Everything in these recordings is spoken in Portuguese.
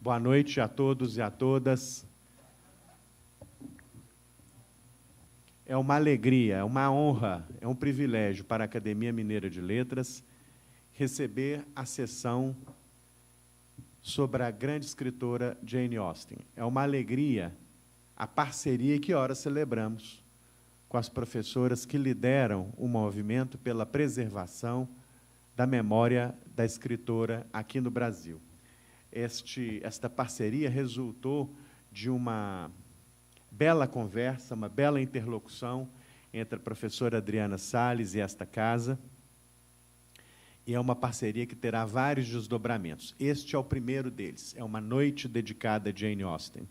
Boa noite a todos e a todas. É uma alegria, é uma honra, é um privilégio para a Academia Mineira de Letras receber a sessão sobre a grande escritora Jane Austen. É uma alegria a parceria que ora celebramos com as professoras que lideram o movimento pela preservação da memória da escritora aqui no Brasil. Esta parceria resultou de uma bela conversa, uma bela interlocução entre a professora Adriana Salles e esta casa, e é uma parceria que terá vários desdobramentos. Este é o primeiro deles, é uma noite dedicada a Jane Austen.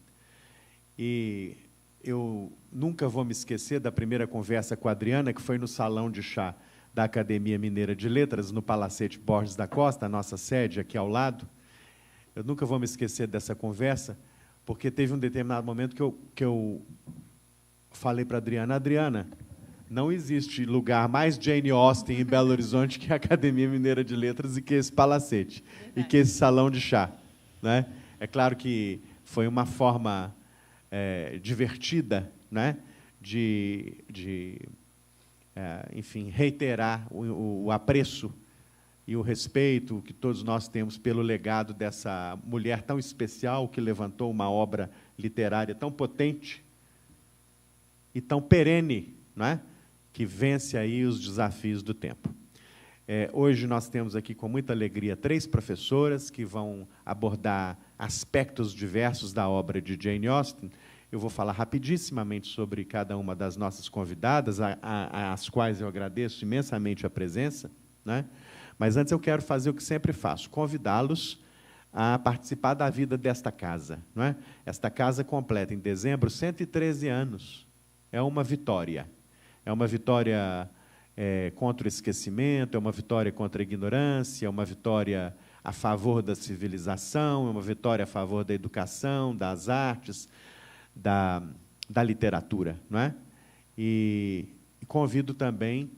E eu nunca vou me esquecer da primeira conversa com a Adriana, que foi no salão de chá da Academia Mineira de Letras, no Palacete Borges da Costa, a nossa sede aqui ao lado. Eu nunca vou me esquecer dessa conversa, porque teve um determinado momento que eu falei para a Adriana: Adriana, não existe lugar mais Jane Austen em Belo Horizonte que a Academia Mineira de Letras e que esse palacete, e que esse salão de chá. Né? É claro que foi uma forma divertida, né, enfim, reiterar o apreço e o respeito que todos nós temos pelo legado dessa mulher tão especial que levantou uma obra literária tão potente e tão perene, né, que vence aí os desafios do tempo. Hoje nós temos aqui, com muita alegria, 3 professoras que vão abordar aspectos diversos da obra de Jane Austen. Eu vou falar rapidissimamente sobre cada uma das nossas convidadas, às quais eu agradeço imensamente a presença, né? Mas antes eu quero fazer o que sempre faço, convidá-los a participar da vida desta casa. Não é? Esta casa completa, em dezembro, 113 anos. É uma vitória. É uma vitória contra o esquecimento, é uma vitória contra a ignorância, é uma vitória a favor da civilização, é uma vitória a favor da educação, das artes, da literatura. Não é? E convido também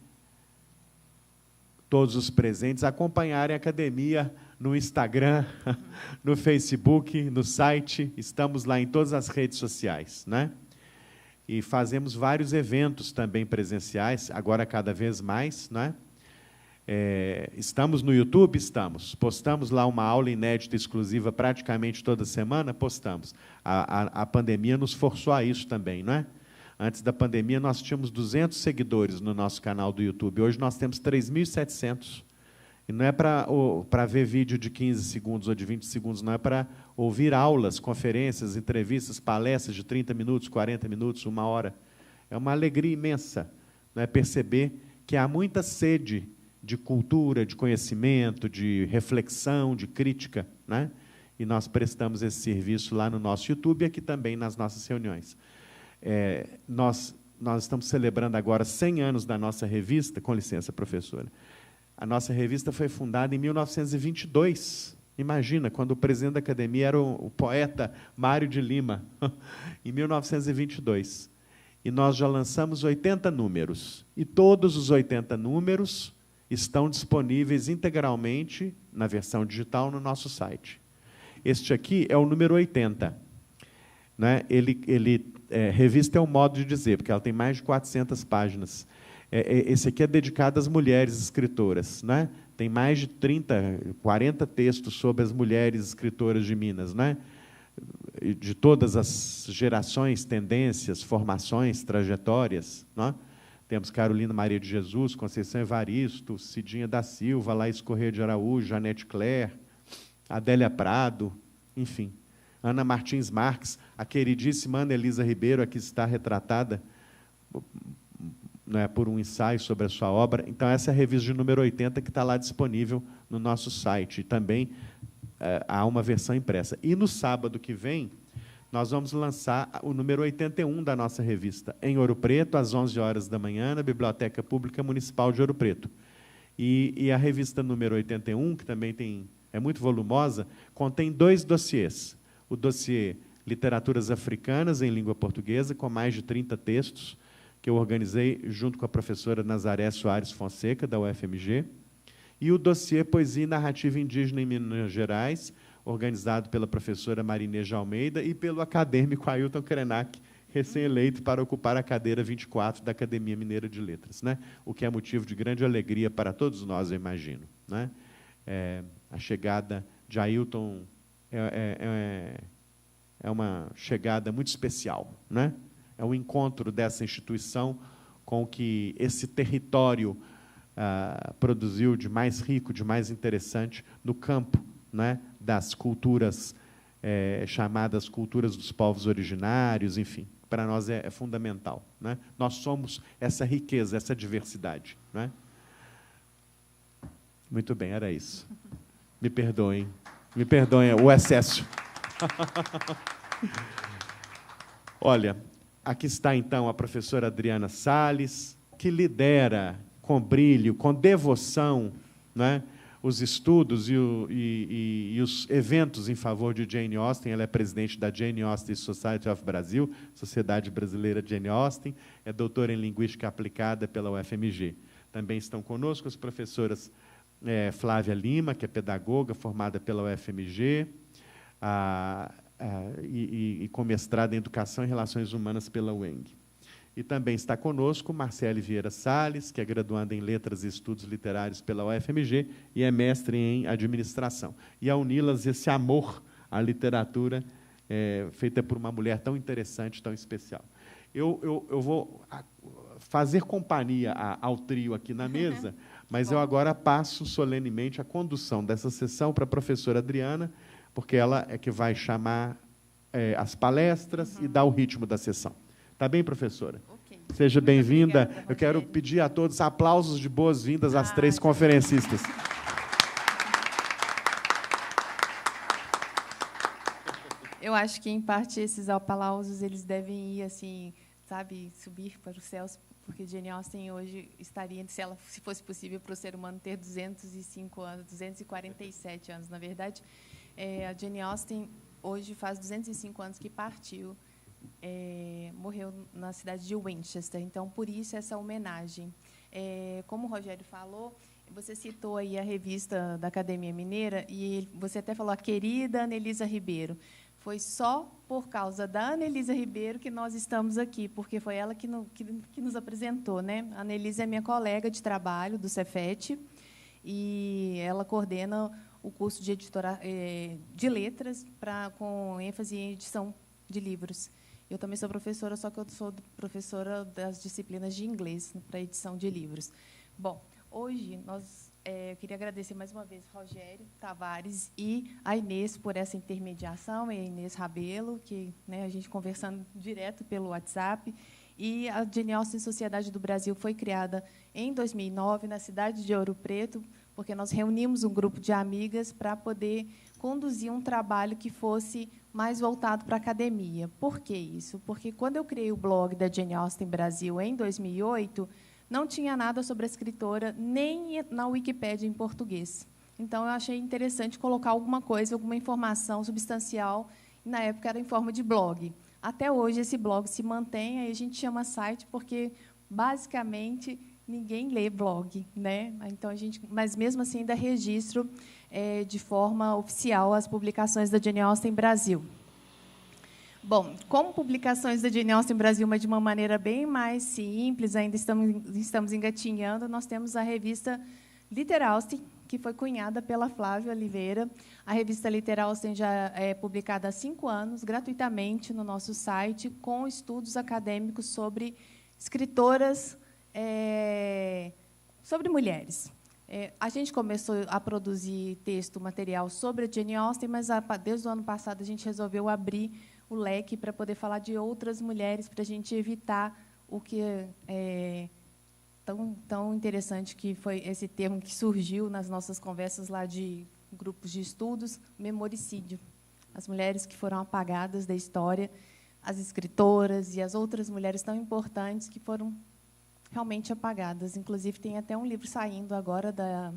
todos os presentes a acompanharem a Academia no Instagram, no Facebook, no site. Estamos lá em todas as redes sociais. Né? E fazemos vários eventos também presenciais, agora cada vez mais. Né? Estamos no YouTube? Estamos. Postamos lá uma aula inédita exclusiva praticamente toda semana? Postamos. A pandemia nos forçou a isso também, não é? Antes da pandemia, nós tínhamos 200 seguidores no nosso canal do YouTube. Hoje nós temos 3.700. E não é para ver vídeo de 15 segundos ou de 20 segundos, não é para ouvir aulas, conferências, entrevistas, palestras de 30 minutos, 40 minutos, 1 hora. É uma alegria imensa, não é, perceber que há muita sede de cultura, de conhecimento, de reflexão, de crítica, né? E nós prestamos esse serviço lá no nosso YouTube e aqui também nas nossas reuniões. Nós estamos celebrando agora 100 anos da nossa revista. Com licença, professora. A nossa revista foi fundada em 1922. Imagina, quando o presidente da Academia era o poeta Mário de Lima, em 1922. E nós já lançamos 80 números. E todos os 80 números estão disponíveis integralmente, na versão digital, no nosso site. Este aqui é o número 80. Né? Revista é um modo de dizer, porque ela tem mais de 400 páginas. Esse aqui é dedicado às mulheres escritoras. Né? Tem mais de 30, 40 textos sobre as mulheres escritoras de Minas, né? De todas as gerações, tendências, formações, trajetórias. Né? Temos Carolina Maria de Jesus, Conceição Evaristo, Cidinha da Silva, Laís Corrêa de Araújo, Janete Claire, Adélia Prado, enfim. Ana Martins Marques, a queridíssima Ana Elisa Ribeiro, aqui está retratada, né, por um ensaio sobre a sua obra. Então, essa é a revista de número 80 que está lá disponível no nosso site. E também há uma versão impressa. E no sábado que vem, nós vamos lançar o número 81 da nossa revista, em Ouro Preto, às 11 horas da manhã, na Biblioteca Pública Municipal de Ouro Preto. E a revista número 81, que também é muito volumosa, contém 2 dossiês. O dossiê Literaturas Africanas em Língua Portuguesa, com mais de 30 textos, que eu organizei junto com a professora Nazaré Soares Fonseca, da UFMG, e o dossiê Poesia e Narrativa Indígena em Minas Gerais, organizado pela professora Marinês de Almeida e pelo acadêmico Ailton Krenak, recém-eleito para ocupar a cadeira 24 da Academia Mineira de Letras, né? O que é motivo de grande alegria para todos nós, eu imagino, né? A chegada de Ailton é uma chegada muito especial, né? É um encontro dessa instituição com o que esse território produziu de mais rico, de mais interessante no campo, né, das culturas chamadas culturas dos povos originários, enfim, para nós é fundamental, né? Nós somos essa riqueza, essa diversidade, né? Muito bem, era isso. Me perdoem o excesso. Olha, aqui está, então, a professora Adriana Salles, que lidera com brilho, com devoção, né, os estudos e os eventos em favor de Jane Austen. Ela é presidente da Jane Austen Society of Brazil, Sociedade Brasileira de Jane Austen, é doutora em Linguística Aplicada pela UFMG. Também estão conosco as professoras Flávia Lima, que é pedagoga, formada pela UFMG, e com mestrado em Educação e Relações Humanas pela UENG. E também está conosco Marcele Vieira Salles, que é graduanda em Letras e Estudos Literários pela UFMG e é mestre em Administração. E a uni-las esse amor à literatura, feita por uma mulher tão interessante, tão especial. Eu vou fazer companhia ao trio aqui na mesa, mas eu agora passo solenemente a condução dessa sessão para a professora Adriana, porque ela é que vai chamar as palestras e dar o ritmo da sessão. Tá bem, professora? Okay. Seja bem-vinda. Eu quero pedir a todos aplausos de boas-vindas às três conferencistas. Eu acho que, em parte, esses aplausos eles devem ir, assim, sabe, subir para os céus, porque Jane Austen hoje estaria, se fosse possível para o ser humano ter 205 anos, 247 anos, na verdade. A Jane Austen hoje faz 205 anos que partiu, morreu na cidade de Winchester. Então, por isso, essa homenagem. Como o Rogério falou, você citou aí a revista da Academia Mineira, e você até falou a querida Anelisa Ribeiro. Foi só por causa da Anelisa Ribeiro que nós estamos aqui, porque foi ela que nos apresentou, né? A Anelisa é minha colega de trabalho do Cefet, e ela coordena o curso de letras com ênfase em edição de livros. Eu também sou professora, só que eu sou professora das disciplinas de inglês para edição de livros. Bom, hoje eu queria agradecer mais uma vez Rogério Tavares e a Inês por essa intermediação, a Inês Rabelo, que, né, a gente conversando direto pelo WhatsApp. E a Jane Austen Sociedade do Brasil foi criada em 2009, na cidade de Ouro Preto, porque nós reunimos um grupo de amigas para poder conduzir um trabalho que fosse mais voltado para a academia. Por que isso? Porque, quando eu criei o blog da Jane Austen Brasil, em 2008, não tinha nada sobre a escritora, nem na Wikipédia em português. Então, eu achei interessante colocar alguma coisa, alguma informação substancial, e, na época, era em forma de blog. Até hoje, esse blog se mantém, aí a gente chama site, porque, basicamente, ninguém lê blog, né? Então, mas, mesmo assim, ainda registro de forma oficial as publicações da Jane Austen Brasil. Bom, como publicações da Jane Austen Brasil, mas de uma maneira bem mais simples, ainda estamos engatinhando, nós temos a revista Liter Austen, que foi cunhada pela Flávia Oliveira. A revista Liter Austen já é publicada há 5 anos, gratuitamente, no nosso site, com estudos acadêmicos sobre escritoras, sobre mulheres. A gente começou a produzir material sobre a Jane Austen, mas, desde o ano passado, a gente resolveu abrir o leque para poder falar de outras mulheres, para a gente evitar o que é tão interessante, que foi esse termo que surgiu nas nossas conversas lá de grupos de estudos, memoricídio. As mulheres que foram apagadas da história, as escritoras e as outras mulheres tão importantes que foram realmente apagadas. Inclusive, tem até um livro saindo agora da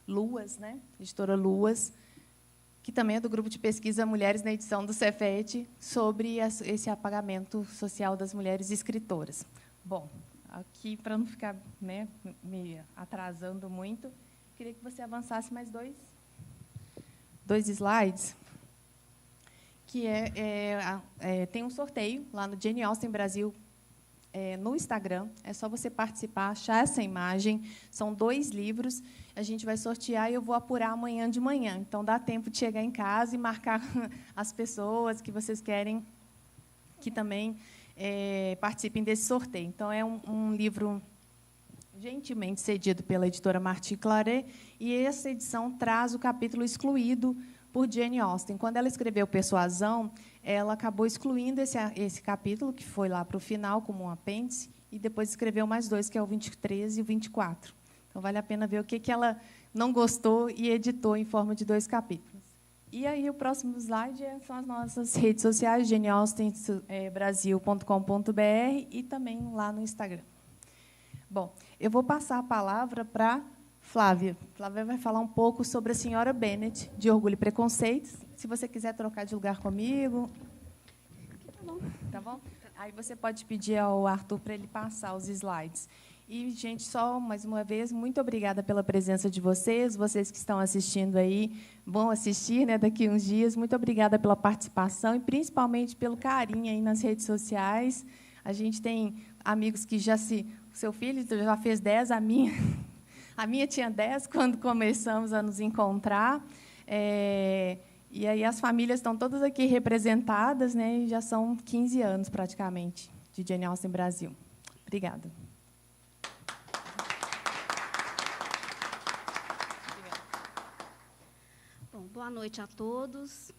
Luas, né? Editora Luas, que também é do grupo de pesquisa Mulheres na Edição do Cefet, sobre esse apagamento social das mulheres escritoras. Bom, aqui, para não ficar, né, me atrasando muito, queria que você avançasse mais 2. 2 slides, que tem um sorteio lá no Jane Austen Brasil, no Instagram. É só você participar, achar essa imagem. São 2 livros. A gente vai sortear e eu vou apurar amanhã de manhã. Então, dá tempo de chegar em casa e marcar as pessoas que vocês querem que também participem desse sorteio. Então, é um livro gentilmente cedido pela editora Martí Claret, e essa edição traz o capítulo excluído por Jane Austen. Quando ela escreveu Persuasão, ela acabou excluindo esse capítulo, que foi lá para o final, como um apêndice, e depois escreveu mais 2, que é o 23 e o 24. Então, vale a pena ver o que ela não gostou e editou em forma de 2 capítulos. E aí, o próximo slide são as nossas redes sociais, janeaustenbrasil.com.br, e também lá no Instagram. Bom, eu vou passar a palavra para Flávia. Flávia vai falar um pouco sobre a senhora Bennet, de Orgulho e Preconceitos. Se você quiser trocar de lugar comigo. Tá bom. Tá bom? Aí você pode pedir ao Arthur para ele passar os slides. E, gente, só mais uma vez, muito obrigada pela presença de vocês. Vocês que estão assistindo aí, vão assistir, né, daqui a uns dias. Muito obrigada pela participação e, principalmente, pelo carinho aí nas redes sociais. A gente tem amigos que já seu filho já fez 10, a minha tinha 10 quando começamos a nos encontrar. E aí as famílias estão todas aqui representadas, né, e já são 15 anos, praticamente, de Jane Austen Brasil. Obrigada. Bom, boa noite a todos.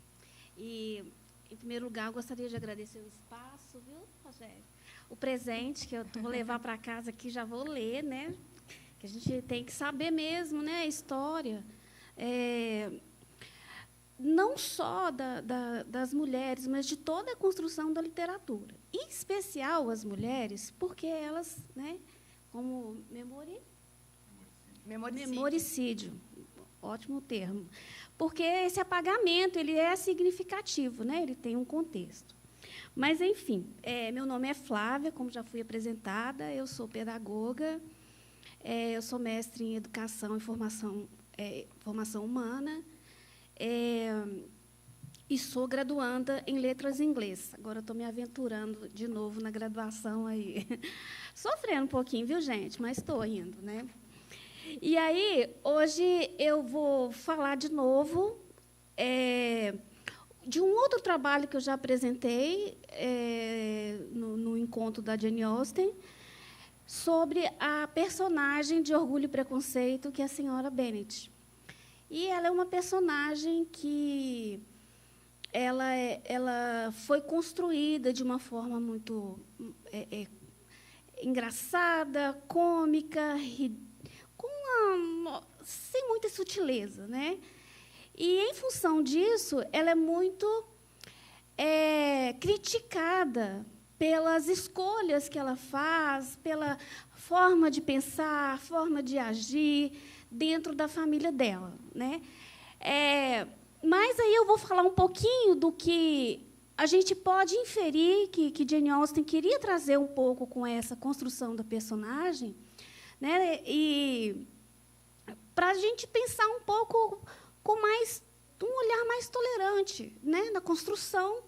E, em primeiro lugar, eu gostaria de agradecer o espaço, viu, Rogério? O presente que eu vou levar para casa aqui, já vou ler, né? Que a gente tem que saber mesmo, né, a história. Não só das mulheres, mas de toda a construção da literatura. Em especial as mulheres, porque elas, né, como memoricídio, ótimo termo, porque esse apagamento ele é significativo, né, ele tem um contexto. Mas, enfim, meu nome é Flávia, como já fui apresentada, eu sou pedagoga, eu sou mestre em Educação e Formação Humana, e sou graduanda em Letras em Inglês. Agora estou me aventurando de novo na graduação aí. Sofrendo um pouquinho, viu, gente? Mas estou indo, né? E aí, hoje eu vou falar de novo de um outro trabalho que eu já apresentei no encontro da Jane Austen, sobre a personagem de Orgulho e Preconceito, que é a senhora Bennet. E ela é uma personagem que ela foi construída de uma forma muito engraçada, cômica, sem muita sutileza, né? E, em função disso, ela é muito criticada pelas escolhas que ela faz, pela forma de pensar, forma de agir dentro da família dela, né? Mas aí eu vou falar um pouquinho do que a gente pode inferir que Jane Austen queria trazer um pouco com essa construção da personagem, né? E para a gente pensar um pouco com um olhar mais tolerante, né, na construção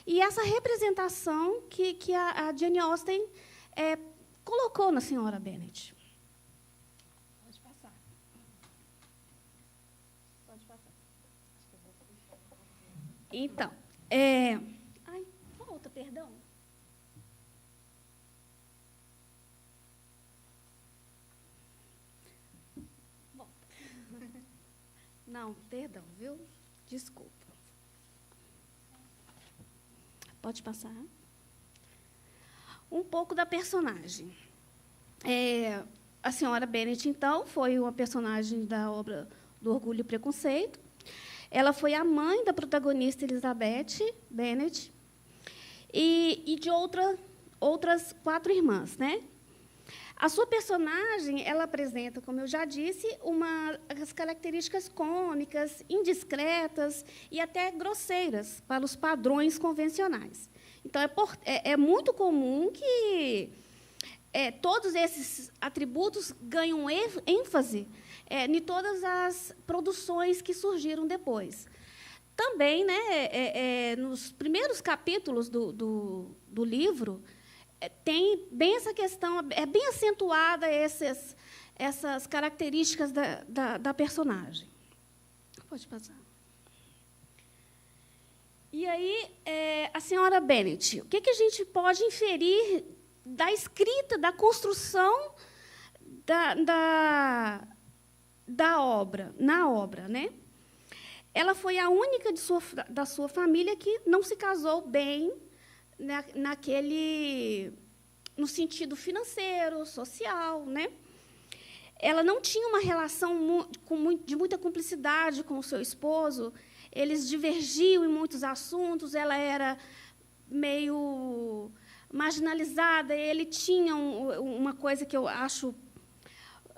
e essa representação que a Jane Austen colocou na senhora Bennet. Pode passar. Pode passar. Então, ai, volta, perdão. Volta. Não, perdão, viu? Desculpa. Pode passar. Um pouco da personagem. A senhora Bennet, então, foi uma personagem da obra do Orgulho e Preconceito. Ela foi a mãe da protagonista Elizabeth Bennet e de outras 4 irmãs, né? A sua personagem, ela apresenta, como eu já disse, as características cômicas, indiscretas e até grosseiras para os padrões convencionais. Então, é muito comum que todos esses atributos ganham ênfase em todas as produções que surgiram depois. também, né, nos primeiros capítulos do livro, tem bem essa questão, é bem acentuada essas características da personagem. Pode passar. E aí, a senhora Bennet, o que a gente pode inferir da escrita, da construção da obra, na obra, né? Ela foi a única da sua família que não se casou bem no sentido financeiro, social, né? Ela não tinha uma relação de muita cumplicidade com o seu esposo. Eles divergiam em muitos assuntos. Ela era meio marginalizada. Ele tinha uma coisa que eu acho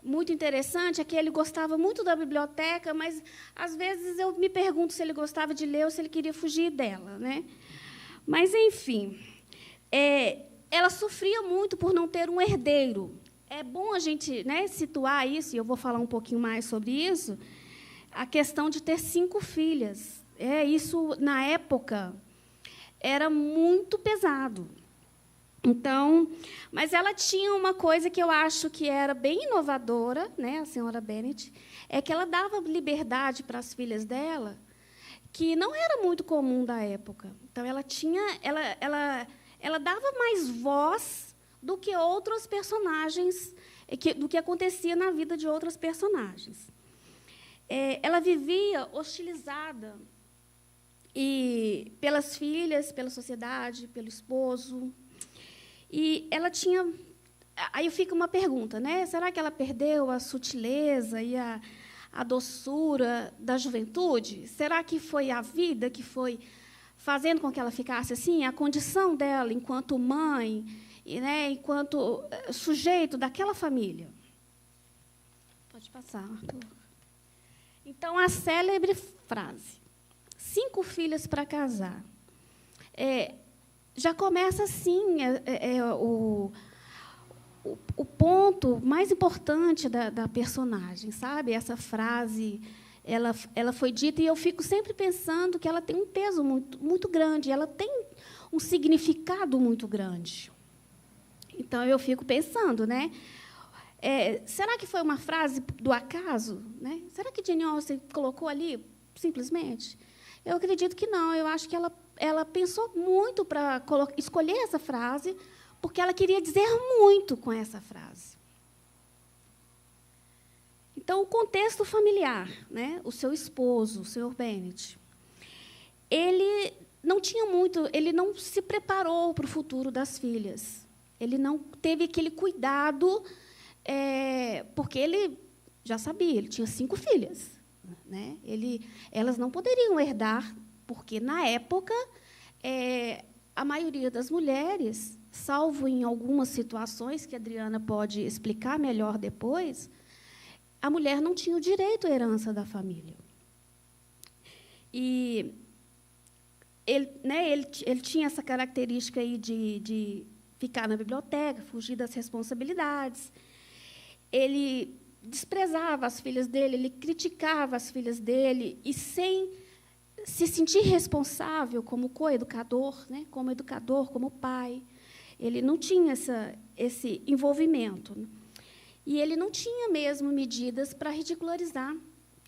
muito interessante, é que ele gostava muito da biblioteca, mas, às vezes, eu me pergunto se ele gostava de ler ou se ele queria fugir dela, né? Mas, enfim, ela sofria muito por não ter um herdeiro. É bom a gente, né, situar isso, e eu vou falar um pouquinho mais sobre isso, a questão de ter 5 filhas. Isso, na época, era muito pesado. Então, mas ela tinha uma coisa que eu acho que era bem inovadora, né, a senhora Bennet, é que ela dava liberdade para as filhas dela, que não era muito comum da época. Então, ela dava mais voz do que outros personagens, do que acontecia na vida de outras personagens. Ela vivia hostilizada pelas filhas, pela sociedade, pelo esposo. E ela tinha... Aí fica uma pergunta, né? Será que ela perdeu a sutileza e a doçura da juventude? Será que foi a vida que foi fazendo com que ela ficasse assim? A condição dela enquanto mãe, né, enquanto sujeito daquela família? Pode passar, Arthur. Então, a célebre frase, 5 filhas para casar. Já começa assim o ponto mais importante da personagem, sabe? Essa frase, ela foi dita, e eu fico sempre pensando que ela tem um peso muito, muito grande, ela tem um significado muito grande. Então, eu fico pensando, né? Será que foi uma frase do acaso? Né? Será que Jane Austen colocou ali, simplesmente? Eu acredito que não. Eu acho que ela pensou muito para escolher essa frase, porque ela queria dizer muito com essa frase. Então, o contexto familiar, né? O seu esposo, o Sr. Bennet, ele não se preparou para o futuro das filhas. Ele não teve aquele cuidado, porque ele já sabia, ele tinha 5 filhas. Né? Elas não poderiam herdar, porque, na época, a maioria das mulheres, salvo em algumas situações que a Adriana pode explicar melhor depois, a mulher não tinha o direito à herança da família. E ele tinha essa característica aí de ficar na biblioteca, fugir das responsabilidades. Ele desprezava as filhas dele, ele criticava as filhas dele, e sem se sentir responsável como coeducador, né, como educador, como pai. Ele não tinha esse envolvimento. E ele não tinha mesmo medidas para ridicularizar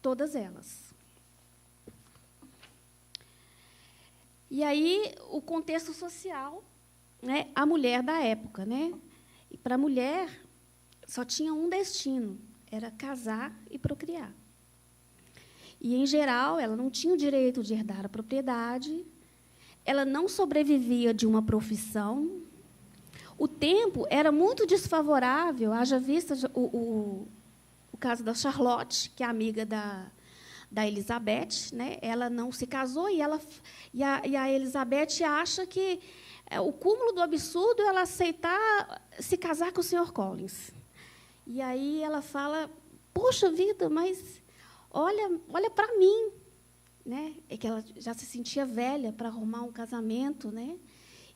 todas elas. E aí, o contexto social, né, a mulher da época. Né? E, para a mulher, só tinha um destino, era casar e procriar. E, em geral, ela não tinha o direito de herdar a propriedade, ela não sobrevivia de uma profissão. O tempo era muito desfavorável, haja vista o caso da Charlotte, que é amiga da Elizabeth. Né? Ela não se casou, e a Elizabeth acha que o cúmulo do absurdo é ela aceitar se casar com o Sr. Collins. E aí ela fala, poxa vida, mas olha para mim. Né? É que ela já se sentia velha para arrumar um casamento, né?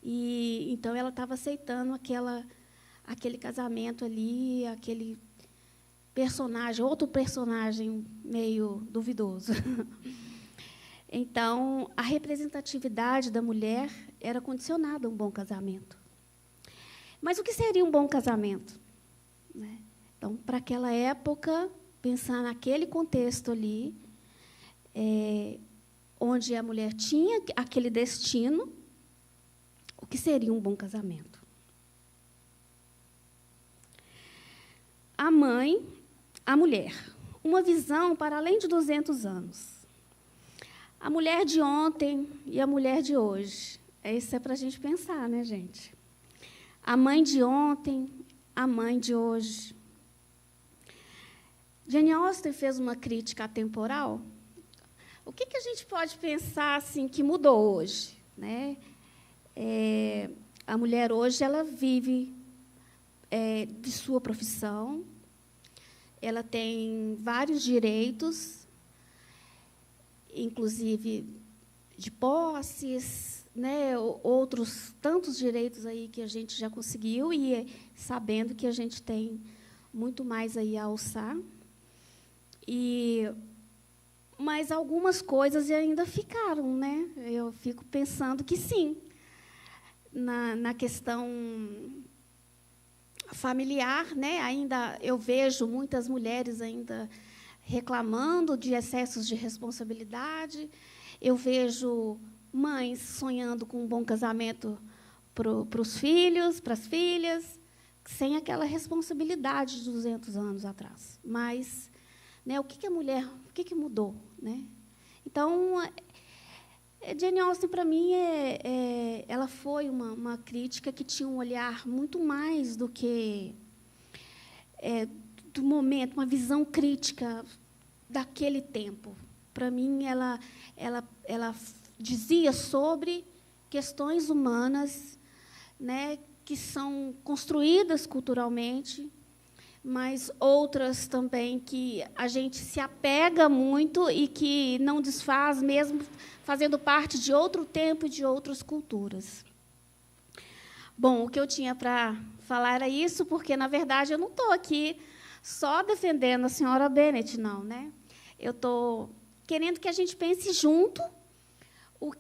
E então ela estava aceitando aquele casamento ali, aquele personagem, outro personagem meio duvidoso. Então, a representatividade da mulher era condicionada a um bom casamento. Mas o que seria um bom casamento? Né? Então, para aquela época, pensar naquele contexto ali, onde a mulher tinha aquele destino, o que seria um bom casamento? A mãe, a mulher, uma visão para além de 200 anos. A mulher de ontem e a mulher de hoje. Isso é para a gente pensar, né, gente? A mãe de ontem, a mãe de hoje. Jane Austen fez uma crítica atemporal. O que a gente pode pensar assim que mudou hoje, né? A mulher hoje ela vive de sua profissão, ela tem vários direitos, inclusive de posses, né? Outros tantos direitos aí que a gente já conseguiu e sabendo que a gente tem muito mais aí a alçar. Mas algumas coisas ainda ficaram, né? Eu fico pensando que sim, na questão familiar, né? Ainda eu vejo muitas mulheres ainda reclamando de excessos de responsabilidade. Eu vejo mães sonhando com um bom casamento para os filhos, para as filhas, sem aquela responsabilidade de 200 anos atrás. Mas, né, o que a mulher, o que mudou, né? Então, Jane Austen, para mim, ela foi uma crítica que tinha um olhar muito mais do que do momento, uma visão crítica daquele tempo. Para mim, ela dizia sobre questões humanas, né, que são construídas culturalmente, mas outras também que a gente se apega muito e que não desfaz, mesmo fazendo parte de outro tempo e de outras culturas. Bom, o que eu tinha para falar era isso, porque, na verdade, eu não estou aqui só defendendo a senhora Bennet, não, né? Eu estou querendo que a gente pense junto como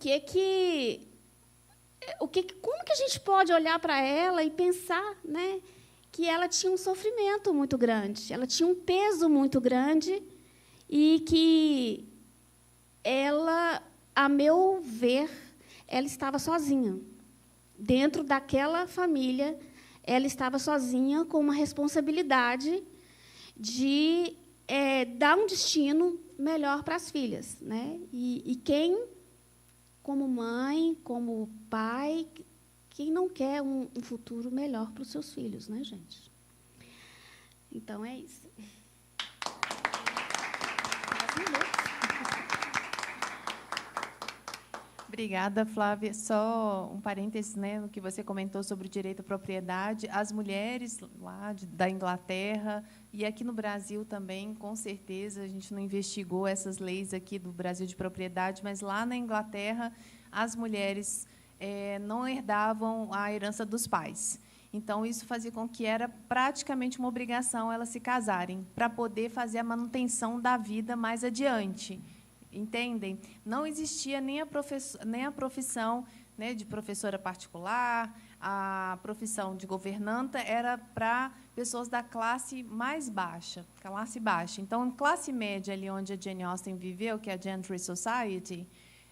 que a gente pode olhar para ela e pensar, né, que ela tinha um sofrimento muito grande, ela tinha um peso muito grande e que ela, a meu ver, ela estava sozinha. Dentro daquela família, ela estava sozinha com uma responsabilidade de dar um destino melhor para as filhas, né? E quem, como mãe, como pai, quem não quer um futuro melhor para os seus filhos, né, gente? Então, é isso. Obrigada, Flávia. Só um parênteses, né, no que você comentou sobre o direito à propriedade. As mulheres lá da Inglaterra e aqui no Brasil também, com certeza, a gente não investigou essas leis aqui do Brasil de propriedade, mas lá na Inglaterra, as mulheres não herdavam a herança dos pais. Então, isso fazia com que era praticamente uma obrigação elas se casarem, para poder fazer a manutenção da vida mais adiante. Entendem? Não existia nem a profissão, né, de professora particular, a profissão de governanta era para pessoas da classe mais baixa, classe baixa. Então, classe média, ali onde a Jane Austen viveu, que é a Gentry Society,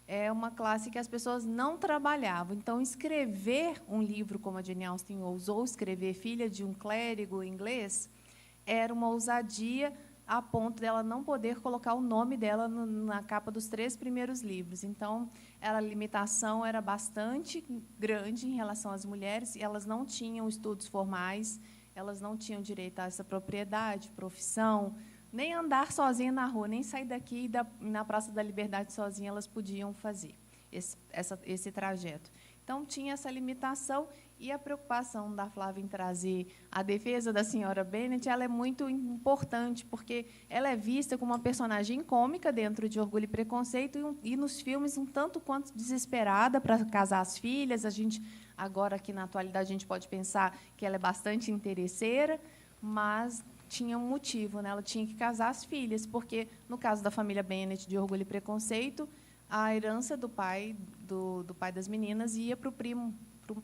é uma classe que as pessoas não trabalhavam. Então, escrever um livro, como a Jane Austen ousou escrever, Filha de um Clérigo inglês, era uma ousadia a ponto dela não poder colocar o nome dela na capa dos 3 primeiros livros. Então, a limitação era bastante grande em relação às mulheres, e elas não tinham estudos formais, elas não tinham direito a essa propriedade, profissão, nem andar sozinha na rua, nem sair daqui na Praça da Liberdade sozinha elas podiam fazer esse trajeto. Então, tinha essa limitação, e a preocupação da Flávia em trazer a defesa da senhora Bennet, ela é muito importante, porque ela é vista como uma personagem cômica dentro de Orgulho e Preconceito, e nos filmes um tanto quanto desesperada para casar as filhas. A gente, agora, aqui na atualidade, a gente pode pensar que ela é bastante interesseira, mas tinha um motivo, né? Ela tinha que casar as filhas, porque, no caso da família Bennet, de Orgulho e Preconceito, a herança do pai das meninas ia para um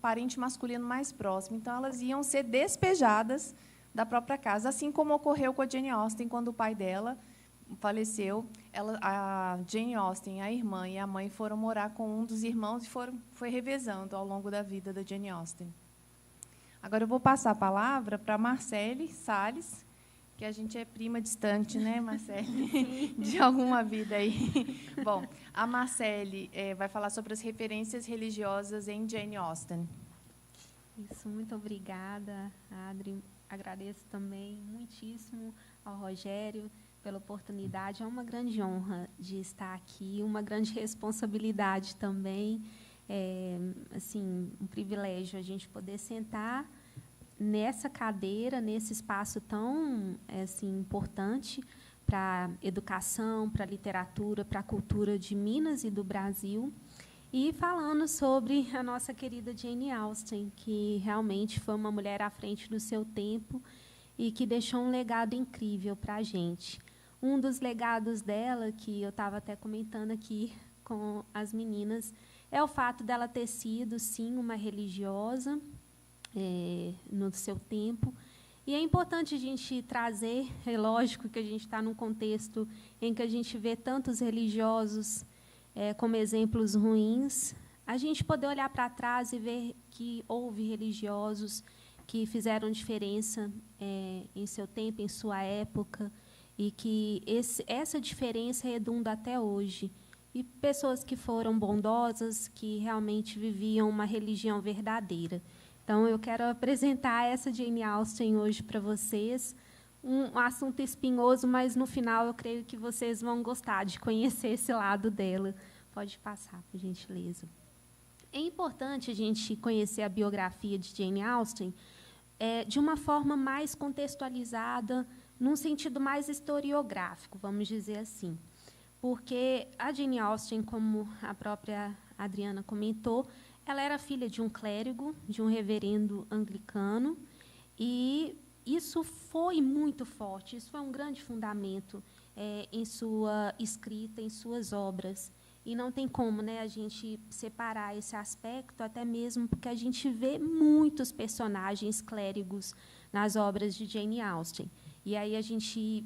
parente masculino mais próximo. Então, elas iam ser despejadas da própria casa, assim como ocorreu com a Jane Austen, quando o pai dela faleceu. A Jane Austen, a irmã e a mãe foram morar com um dos irmãos e foi revezando ao longo da vida da Jane Austen. Agora, eu vou passar a palavra para a Marcele Salles, que a gente é prima distante, né, Marcele? De alguma vida aí. Bom, a Marcele vai falar sobre as referências religiosas em Jane Austen. Isso, muito obrigada, Adri. Agradeço também muitíssimo ao Rogério pela oportunidade. É uma grande honra de estar aqui, uma grande responsabilidade também. Assim, um privilégio a gente poder sentar nessa cadeira, nesse espaço tão assim, importante para a educação, para a literatura, para a cultura de Minas e do Brasil, e falando sobre a nossa querida Jane Austen, que realmente foi uma mulher à frente do seu tempo e que deixou um legado incrível para a gente. Um dos legados dela, que eu estava até comentando aqui com as meninas, é o fato dela ter sido, sim, uma religiosa, no seu tempo. E é importante a gente trazer, é lógico que a gente está num contexto em que a gente vê tantos religiosos como exemplos ruins, a gente poder olhar para trás e ver que houve religiosos que fizeram diferença em seu tempo, em sua época, e que essa diferença redunda até hoje. E pessoas que foram bondosas, que realmente viviam uma religião verdadeira. Então, eu quero apresentar essa Jane Austen hoje para vocês. Um assunto espinhoso, mas, no final, eu creio que vocês vão gostar de conhecer esse lado dela. Pode passar, por gentileza. É importante a gente conhecer a biografia de Jane Austen de uma forma mais contextualizada, num sentido mais historiográfico, vamos dizer assim. Porque a Jane Austen, como a própria Adriana comentou, ela era filha de um clérigo, de um reverendo anglicano, e isso foi muito forte, isso foi um grande fundamento em sua escrita, em suas obras. E não tem como, né, a gente separar esse aspecto, até mesmo porque a gente vê muitos personagens clérigos nas obras de Jane Austen. E aí a gente,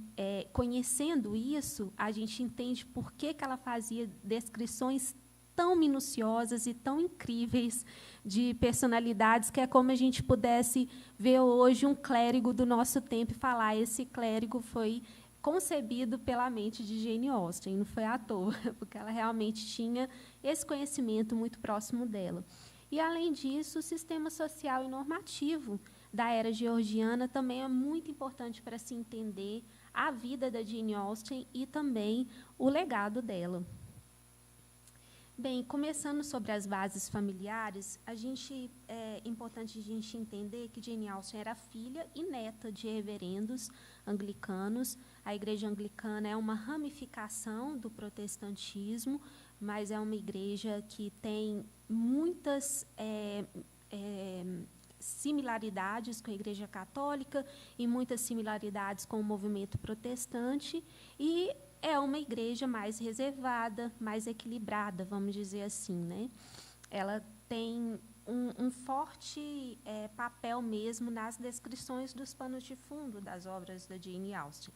conhecendo isso, a gente entende por que ela fazia descrições tão minuciosas e tão incríveis de personalidades, que é como a gente pudesse ver hoje um clérigo do nosso tempo e falar: esse clérigo foi concebido pela mente de Jane Austen, não foi à toa, porque ela realmente tinha esse conhecimento muito próximo dela. E, além disso, o sistema social e normativo da era georgiana também é muito importante para se entender a vida da Jane Austen e também o legado dela. Bem, começando sobre as bases familiares, é importante a gente entender que Jane Austen era filha e neta de reverendos anglicanos. A Igreja Anglicana é uma ramificação do protestantismo, mas é uma igreja que tem muitas similaridades com a Igreja Católica e muitas similaridades com o movimento protestante, e é uma igreja mais reservada, mais equilibrada, vamos dizer assim, né? Ela tem um forte papel mesmo nas descrições dos panos de fundo das obras da Jane Austen.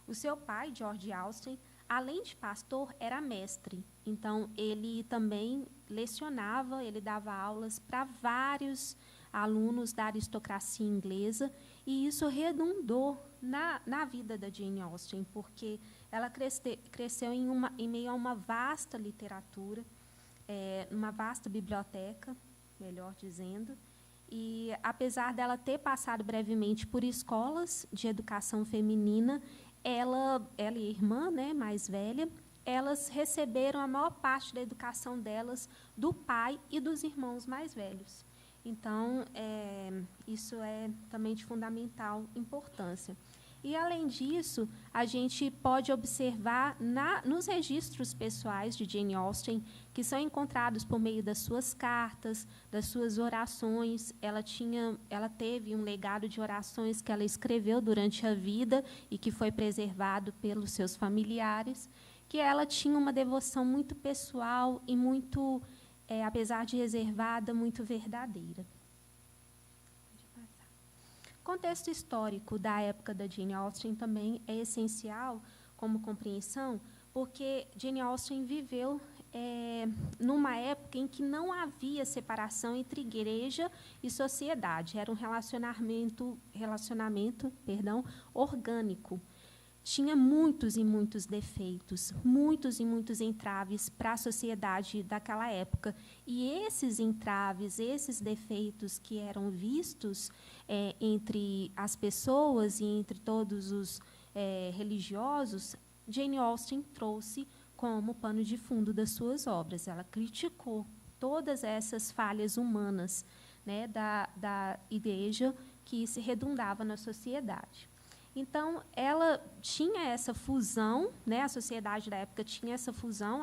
O seu pai, George Austen, além de pastor, era mestre. Então, ele também lecionava, ele dava aulas para vários alunos da aristocracia inglesa, e isso redundou na vida da Jane Austen, porque ela cresceu em meio a uma vasta literatura, uma vasta biblioteca, melhor dizendo, e, apesar dela ter passado brevemente por escolas de educação feminina, ela e a irmã, né, mais velha, elas receberam a maior parte da educação delas do pai e dos irmãos mais velhos. Então, isso é também de fundamental importância. E, além disso, a gente pode observar nos registros pessoais de Jane Austen, que são encontrados por meio das suas cartas, das suas orações. Ela teve um legado de orações que ela escreveu durante a vida e que foi preservado pelos seus familiares, que ela tinha uma devoção muito pessoal e muito, apesar de reservada, muito verdadeira. O contexto histórico da época da Jane Austen também é essencial como compreensão, porque Jane Austen viveu numa época em que não havia separação entre igreja e sociedade. Era um relacionamento orgânico. Tinha muitos e muitos defeitos, muitos e muitos entraves para a sociedade daquela época. E esses entraves, esses defeitos que eram vistos entre as pessoas e entre todos os religiosos, Jane Austen trouxe como pano de fundo das suas obras. Ela criticou todas essas falhas humanas, né, da igreja que se redundava na sociedade. Então, ela tinha essa fusão, né, a sociedade da época tinha essa fusão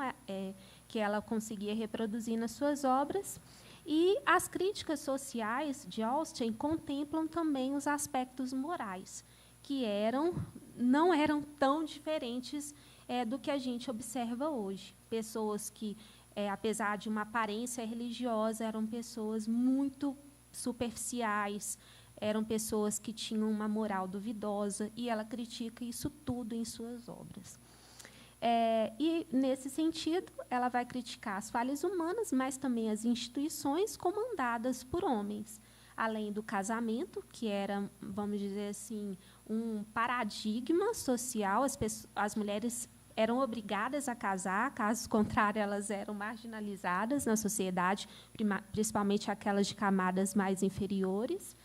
que ela conseguia reproduzir nas suas obras, e as críticas sociais de Austen contemplam também os aspectos morais, que não eram tão diferentes do que a gente observa hoje. Pessoas que, apesar de uma aparência religiosa, eram pessoas muito superficiais, eram pessoas que tinham uma moral duvidosa, e ela critica isso tudo em suas obras. E, nesse sentido, ela vai criticar as falhas humanas, mas também as instituições comandadas por homens, além do casamento, que era, vamos dizer assim, um paradigma social. As mulheres eram obrigadas a casar, caso contrário, elas eram marginalizadas na sociedade, principalmente aquelas de camadas mais inferiores.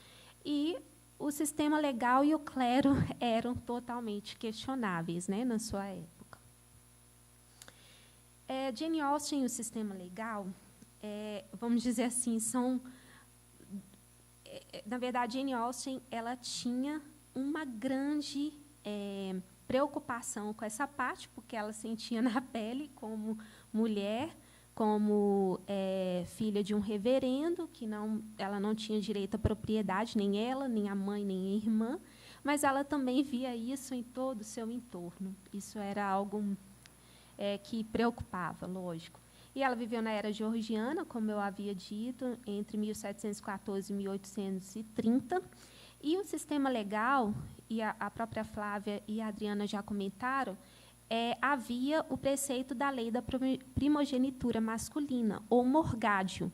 E o sistema legal e o clero eram totalmente questionáveis, né, na sua época. Jane Austen e o sistema legal, vamos dizer assim, na verdade, Jane Austen ela tinha uma grande preocupação com essa parte, porque ela sentia na pele como mulher, como filha de um reverendo, que ela não tinha direito à propriedade, nem ela, nem a mãe, nem a irmã, mas ela também via isso em todo o seu entorno. Isso era algo que preocupava, lógico. E ela viveu na era georgiana, como eu havia dito, entre 1714 e 1830, e o sistema legal, e a própria Flávia e a Adriana já comentaram, havia o preceito da lei da primogenitura masculina, ou morgádio.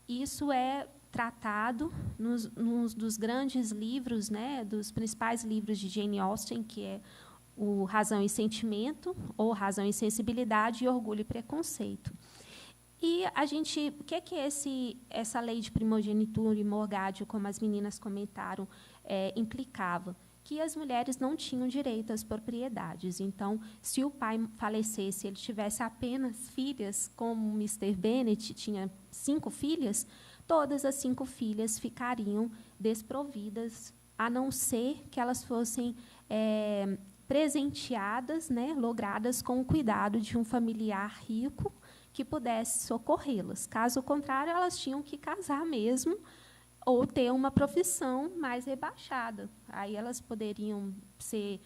Isso é tratado nos dos grandes livros, né, dos principais livros de Jane Austen, que é o Razão e Sentimento, ou Razão e Sensibilidade, e Orgulho e Preconceito. E o que é essa lei de primogenitura e morgádio, como as meninas comentaram, implicava? Que as mulheres não tinham direito às propriedades. Então, se o pai falecesse, ele tivesse apenas filhas, como Mr. Bennet tinha 5 filhas, todas as 5 filhas ficariam desprovidas, a não ser que elas fossem presenteadas, né, logradas com o cuidado de um familiar rico que pudesse socorrê-las. Caso contrário, elas tinham que casar mesmo, ou ter uma profissão mais rebaixada. Aí elas poderiam ser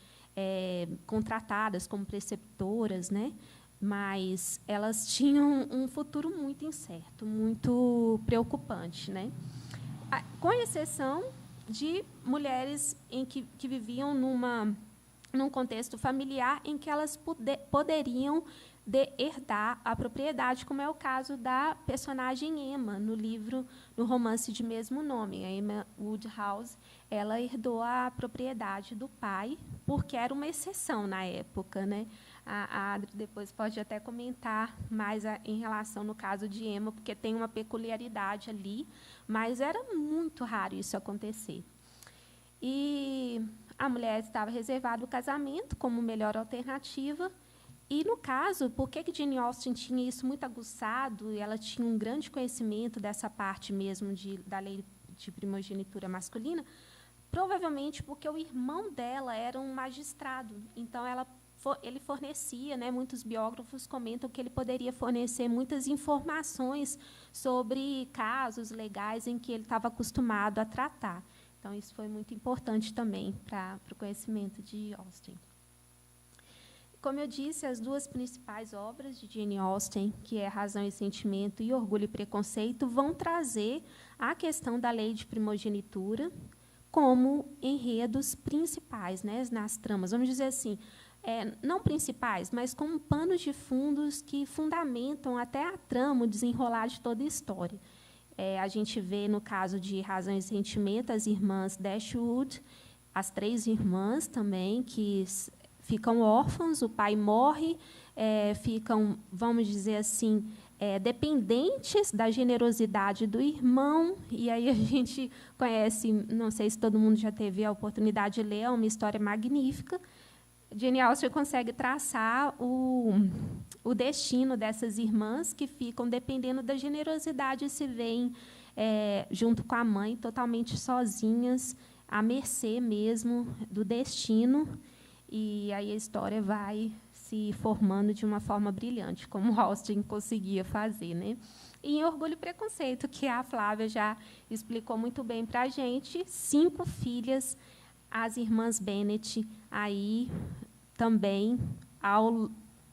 contratadas como preceptoras, né? Mas elas tinham um futuro muito incerto, muito preocupante, né? Com exceção de mulheres que viviam num contexto familiar em que elas poderiam herdar a propriedade, como é o caso da personagem Emma, no romance de mesmo nome. A Emma Woodhouse, ela herdou a propriedade do pai, porque era uma exceção na época, né? A Adri depois pode até comentar mais em relação no caso de Emma, porque tem uma peculiaridade ali, mas era muito raro isso acontecer. E a mulher estava reservada o casamento como melhor alternativa. E, no caso, por que Jane Austen tinha isso muito aguçado, e ela tinha um grande conhecimento dessa parte mesmo da lei de primogenitura masculina? Provavelmente porque o irmão dela era um magistrado. Então, ele fornecia, né, muitos biógrafos comentam que ele poderia fornecer muitas informações sobre casos legais em que ele estava acostumado a tratar. Então, isso foi muito importante também para o conhecimento de Austen. Como eu disse, as duas principais obras de Jane Austen, que é Razão e Sentimento e Orgulho e Preconceito, vão trazer a questão da lei de primogenitura como enredos principais, né, nas tramas. Vamos dizer assim, não principais, mas como panos de fundos que fundamentam até a trama, o desenrolar de toda a história. A gente vê, no caso de Razão e Sentimento, as irmãs Dashwood, as 3 irmãs também, que ficam órfãos, o pai morre, ficam, vamos dizer assim, dependentes da generosidade do irmão, e aí a gente conhece, não sei se todo mundo já teve a oportunidade de ler, é uma história magnífica. Jane Austen consegue traçar o destino dessas irmãs que ficam dependendo da generosidade e se veem, junto com a mãe, totalmente sozinhas, à mercê mesmo do destino. E aí a história vai se formando de uma forma brilhante, como Austen conseguia fazer, né? E em Orgulho e Preconceito, que a Flávia já explicou muito bem para a gente, 5 filhas, as irmãs Bennet, aí também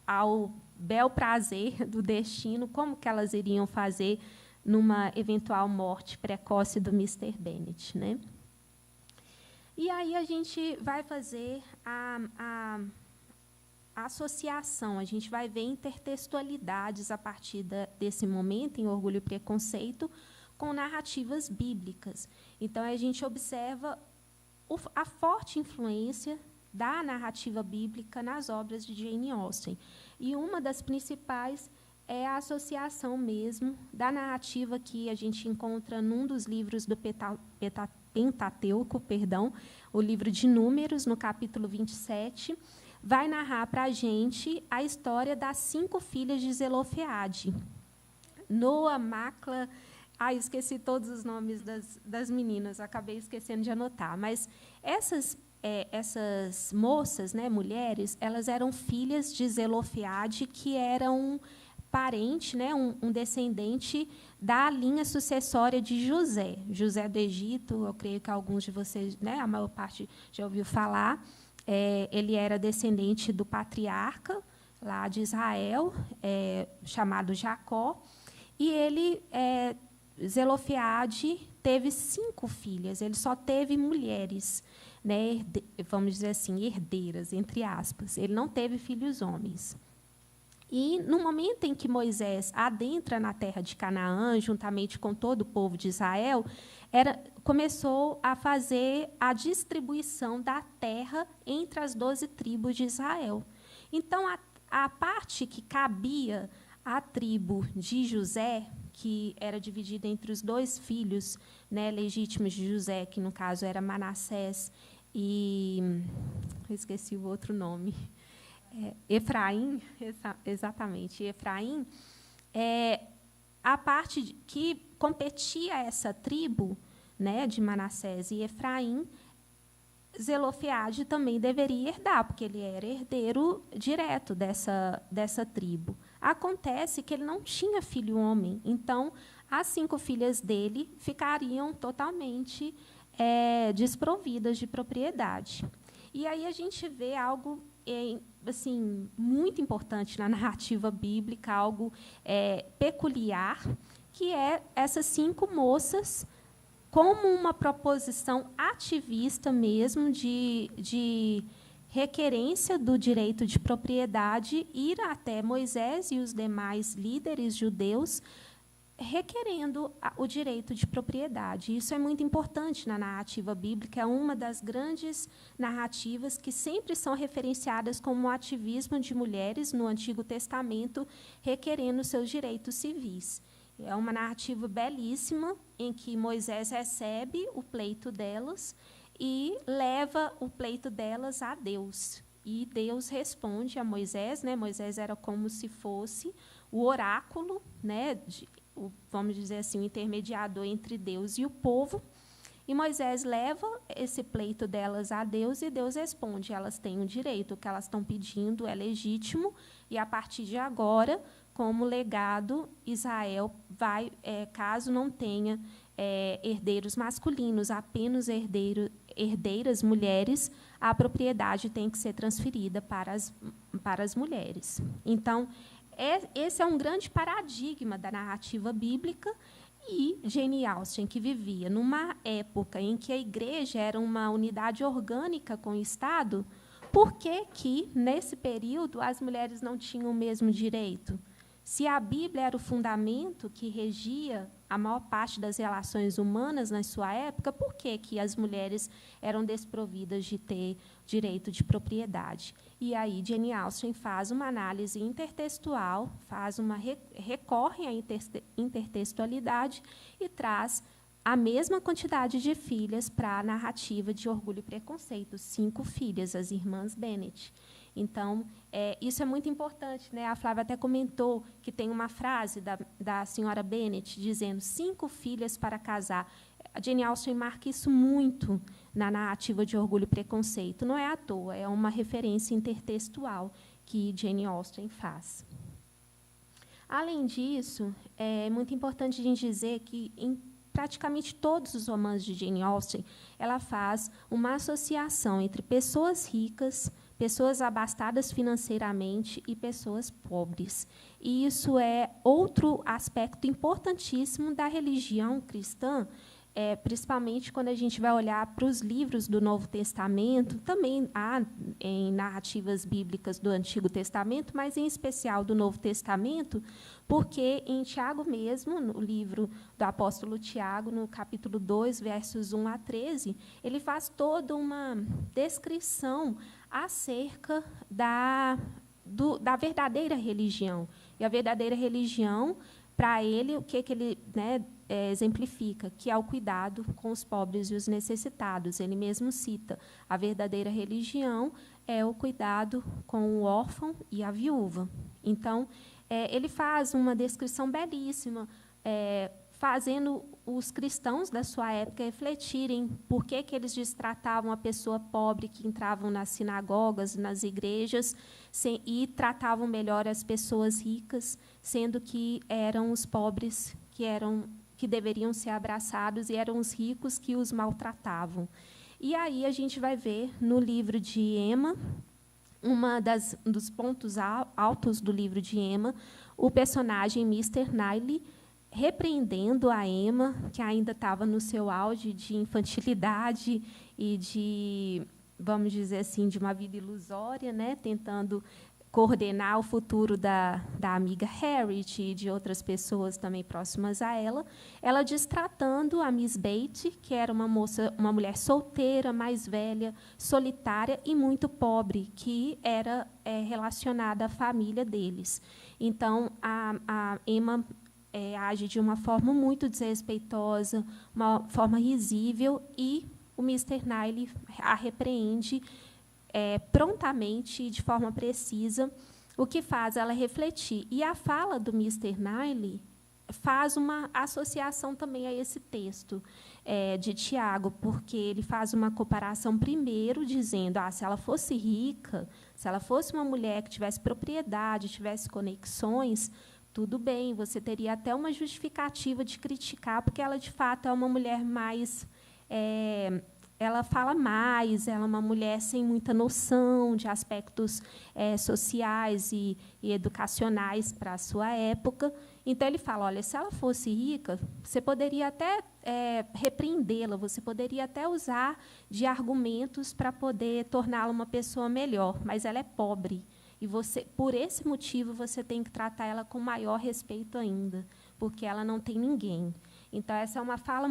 ao bel prazer do destino, como que elas iriam fazer numa eventual morte precoce do Mr. Bennet, né? E aí a gente vai fazer a associação, a gente vai ver intertextualidades a partir desse momento, em Orgulho e Preconceito, com narrativas bíblicas. Então, a gente observa a forte influência da narrativa bíblica nas obras de Jane Austen. E uma das principais é a associação mesmo da narrativa que a gente encontra num dos livros do Pentateuco, o livro de Números, no capítulo 27, vai narrar para a gente a história das 5 filhas de Zelofeade. Noa, Macla... esqueci todos os nomes das meninas, acabei esquecendo de anotar. Mas essas moças, né, mulheres, elas eram filhas de Zelofeade, que era um parente, né, um descendente da linha sucessória de José. José do Egito, eu creio que alguns de vocês, né, a maior parte já ouviu falar. Ele era descendente do patriarca lá de Israel, chamado Jacó, e ele... Zelofeade teve 5 filhas, ele só teve mulheres, né, vamos dizer assim, herdeiras, entre aspas. Ele não teve filhos homens. E, no momento em que Moisés adentra na terra de Canaã, juntamente com todo o povo de Israel, começou a fazer a distribuição da terra entre as 12 tribos de Israel. Então, a parte que cabia à tribo de José, que era dividida entre os 2 filhos, né, legítimos de José, que, no caso, era Manassés e... eu esqueci o outro nome. Efraim, exatamente, Efraim. A parte que competia a essa tribo, né, de Manassés e Efraim, Zelofeade também deveria herdar, porque ele era herdeiro direto dessa tribo. Acontece que ele não tinha filho homem, então as 5 filhas dele ficariam totalmente desprovidas de propriedade. E aí a gente vê algo assim, muito importante na narrativa bíblica, algo peculiar, que é essas 5 moças, como uma proposição ativista mesmo de requerência do direito de propriedade, ir até Moisés e os demais líderes judeus requerendo o direito de propriedade. Isso é muito importante na narrativa bíblica, é uma das grandes narrativas que sempre são referenciadas como o ativismo de mulheres no Antigo Testamento, requerendo seus direitos civis. É uma narrativa belíssima, em que Moisés recebe o pleito delas e leva o pleito delas a Deus. E Deus responde a Moisés, né? Moisés era como se fosse o oráculo, né? Vamos dizer assim, o intermediador entre Deus e o povo. E Moisés leva esse pleito delas a Deus e Deus responde. Elas têm o direito, o que elas estão pedindo é legítimo, e, a partir de agora, como legado, Israel vai, caso não tenha herdeiros masculinos, apenas herdeiras mulheres, a propriedade tem que ser transferida para as mulheres. Então, esse é um grande paradigma da narrativa bíblica, e Jane Austen, que vivia numa época em que a igreja era uma unidade orgânica com o Estado, por que, nesse período, as mulheres não tinham o mesmo direito? Se a Bíblia era o fundamento que regia a maior parte das relações humanas na sua época, por que as mulheres eram desprovidas de ter direito de propriedade? E aí Jane Austen faz uma análise intertextual, recorre à intertextualidade e traz a mesma quantidade de filhas para a narrativa de Orgulho e Preconceito, 5 filhas, as irmãs Bennet. Então, isso é muito importante, né? A Flávia até comentou que tem uma frase da senhora Bennet dizendo 5 filhas para casar. A Jane Austen marca isso muito na narrativa de Orgulho e Preconceito. Não é à toa, é uma referência intertextual que Jane Austen faz. Além disso, é muito importante a gente dizer que, em praticamente todos os romances de Jane Austen, ela faz uma associação entre pessoas ricas, pessoas abastadas financeiramente e pessoas pobres. E isso é outro aspecto importantíssimo da religião cristã, principalmente quando a gente vai olhar para os livros do Novo Testamento, também há em narrativas bíblicas do Antigo Testamento, mas, em especial, do Novo Testamento, porque, em Tiago mesmo, no livro do apóstolo Tiago, no capítulo 2, versos 1 a 13, ele faz toda uma descrição acerca da verdadeira religião. E a verdadeira religião, para ele, o que ele exemplifica? Que é o cuidado com os pobres e os necessitados. Ele mesmo cita: a verdadeira religião é o cuidado com o órfão e a viúva. Então, ele faz uma descrição belíssima, fazendo os cristãos da sua época refletirem por que eles destratavam a pessoa pobre que entravam nas sinagogas, nas igrejas, e tratavam melhor as pessoas ricas, sendo que eram os pobres que deveriam ser abraçados e eram os ricos que os maltratavam. E aí a gente vai ver no livro de Emma, dos pontos altos do livro de Emma, o personagem Mr. Knightley repreendendo a Emma, que ainda estava no seu auge de infantilidade e de, vamos dizer assim, de uma vida ilusória, né, tentando coordenar o futuro da amiga Harriet e de outras pessoas também próximas a ela, destratando a Miss Bates, que era uma mulher solteira, mais velha, solitária e muito pobre, que era relacionada à família deles. Então, a Emma age de uma forma muito desrespeitosa, uma forma risível, e o Mr. Knightley a repreende prontamente e de forma precisa, o que faz ela refletir. E a fala do Mr. Knightley faz uma associação também a esse texto de Tiago, porque ele faz uma comparação primeiro, dizendo: se ela fosse rica, se ela fosse uma mulher que tivesse propriedade, tivesse conexões, tudo bem, você teria até uma justificativa de criticar, porque ela, de fato, é uma mulher mais... ela fala mais, ela é uma mulher sem muita noção de aspectos sociais e educacionais para a sua época. Então, ele fala: olha, se ela fosse rica, você poderia até repreendê-la, você poderia até usar de argumentos para poder torná-la uma pessoa melhor, mas ela é pobre. E você, por esse motivo, você tem que tratar ela com maior respeito ainda, porque ela não tem ninguém. Então, essa é uma fala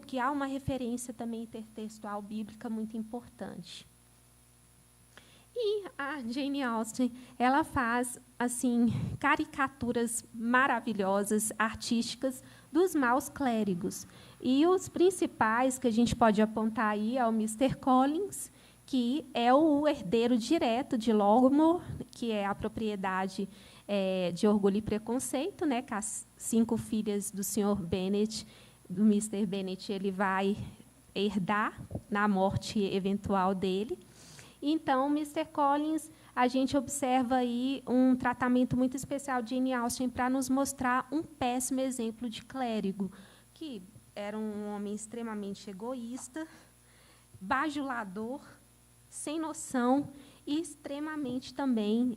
que há uma referência também intertextual bíblica muito importante. E a Jane Austen, ela faz assim caricaturas maravilhosas, artísticas, dos maus clérigos. E os principais que a gente pode apontar aí é o Mr. Collins, que é o herdeiro direto de Longmoor, que é a propriedade de Orgulho e Preconceito, né, que as 5 filhas do Sr. Bennet, do Mr. Bennet, ele vai herdar na morte eventual dele. Então, Mr. Collins, a gente observa aí um tratamento muito especial de Jane Austen para nos mostrar um péssimo exemplo de clérigo, que era um homem extremamente egoísta, bajulador, sem noção e extremamente também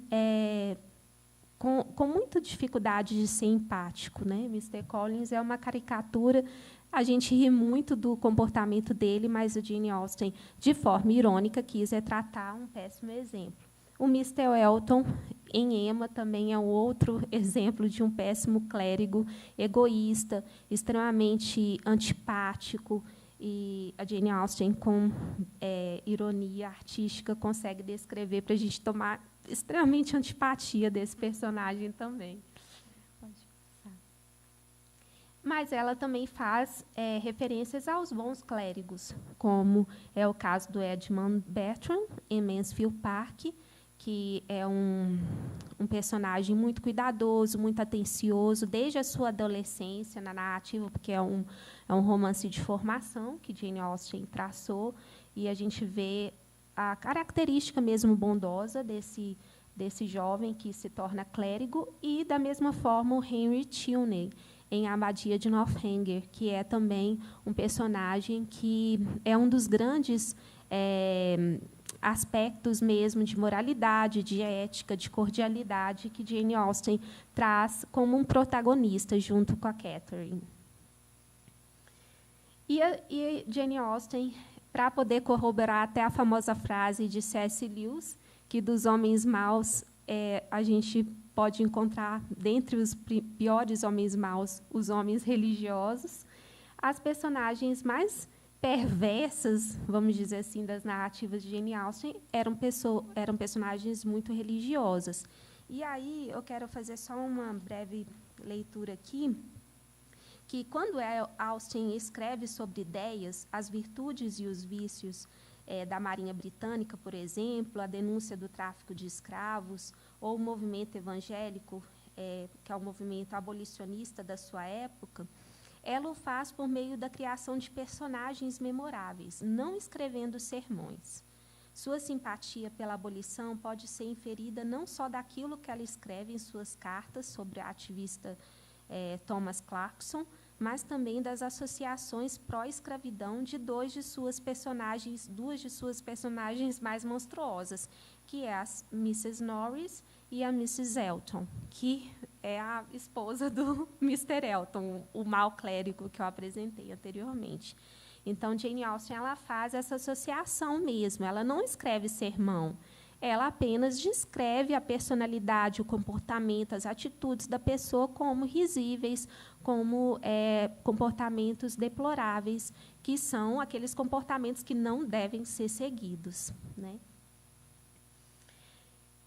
com muita dificuldade de ser empático, né? Mr. Collins é uma caricatura. A gente ri muito do comportamento dele, mas a Jane Austen, de forma irônica, quis retratar um péssimo exemplo. O Mr. Elton, em Emma, também é um outro exemplo de um péssimo clérigo, egoísta, extremamente antipático, e a Jane Austen, com ironia artística, consegue descrever para a gente tomar extremamente antipatia desse personagem também. Pode passar. Mas ela também faz referências aos bons clérigos, como é o caso do Edmund Bertram, em Mansfield Park, que é um personagem muito cuidadoso, muito atencioso, desde a sua adolescência na narrativa, porque é um romance de formação que Jane Austen traçou, e a gente vê a característica mesmo bondosa desse jovem que se torna clérigo, e, da mesma forma, o Henry Tilney, em A Abadia de Northanger, que é também um personagem que é um dos grandes aspectos mesmo de moralidade, de ética, de cordialidade, que Jane Austen traz como um protagonista, junto com a Catherine. E Jane Austen, para poder corroborar até a famosa frase de C.S. Lewis, que dos homens maus a gente pode encontrar, dentre os piores homens maus, os homens religiosos, as personagens mais perversas, vamos dizer assim, das narrativas de Jane Austen eram personagens muito religiosas. E aí eu quero fazer só uma breve leitura aqui, que quando Austen escreve sobre ideias, as virtudes e os vícios da Marinha Britânica, por exemplo, a denúncia do tráfico de escravos, ou o movimento evangélico, que é o movimento abolicionista da sua época, ela o faz por meio da criação de personagens memoráveis, não escrevendo sermões. Sua simpatia pela abolição pode ser inferida não só daquilo que ela escreve em suas cartas sobre a ativista Thomas Clarkson, mas também das associações pró-escravidão de duas de suas personagens mais monstruosas, que é a Mrs. Norris e a Mrs. Elton, que é a esposa do Mr. Elton, o mau clérigo que eu apresentei anteriormente. Então, Jane Austen ela faz essa associação mesmo, ela não escreve sermão, ela apenas descreve a personalidade, o comportamento, as atitudes da pessoa como risíveis, como comportamentos deploráveis, que são aqueles comportamentos que não devem ser seguidos, né?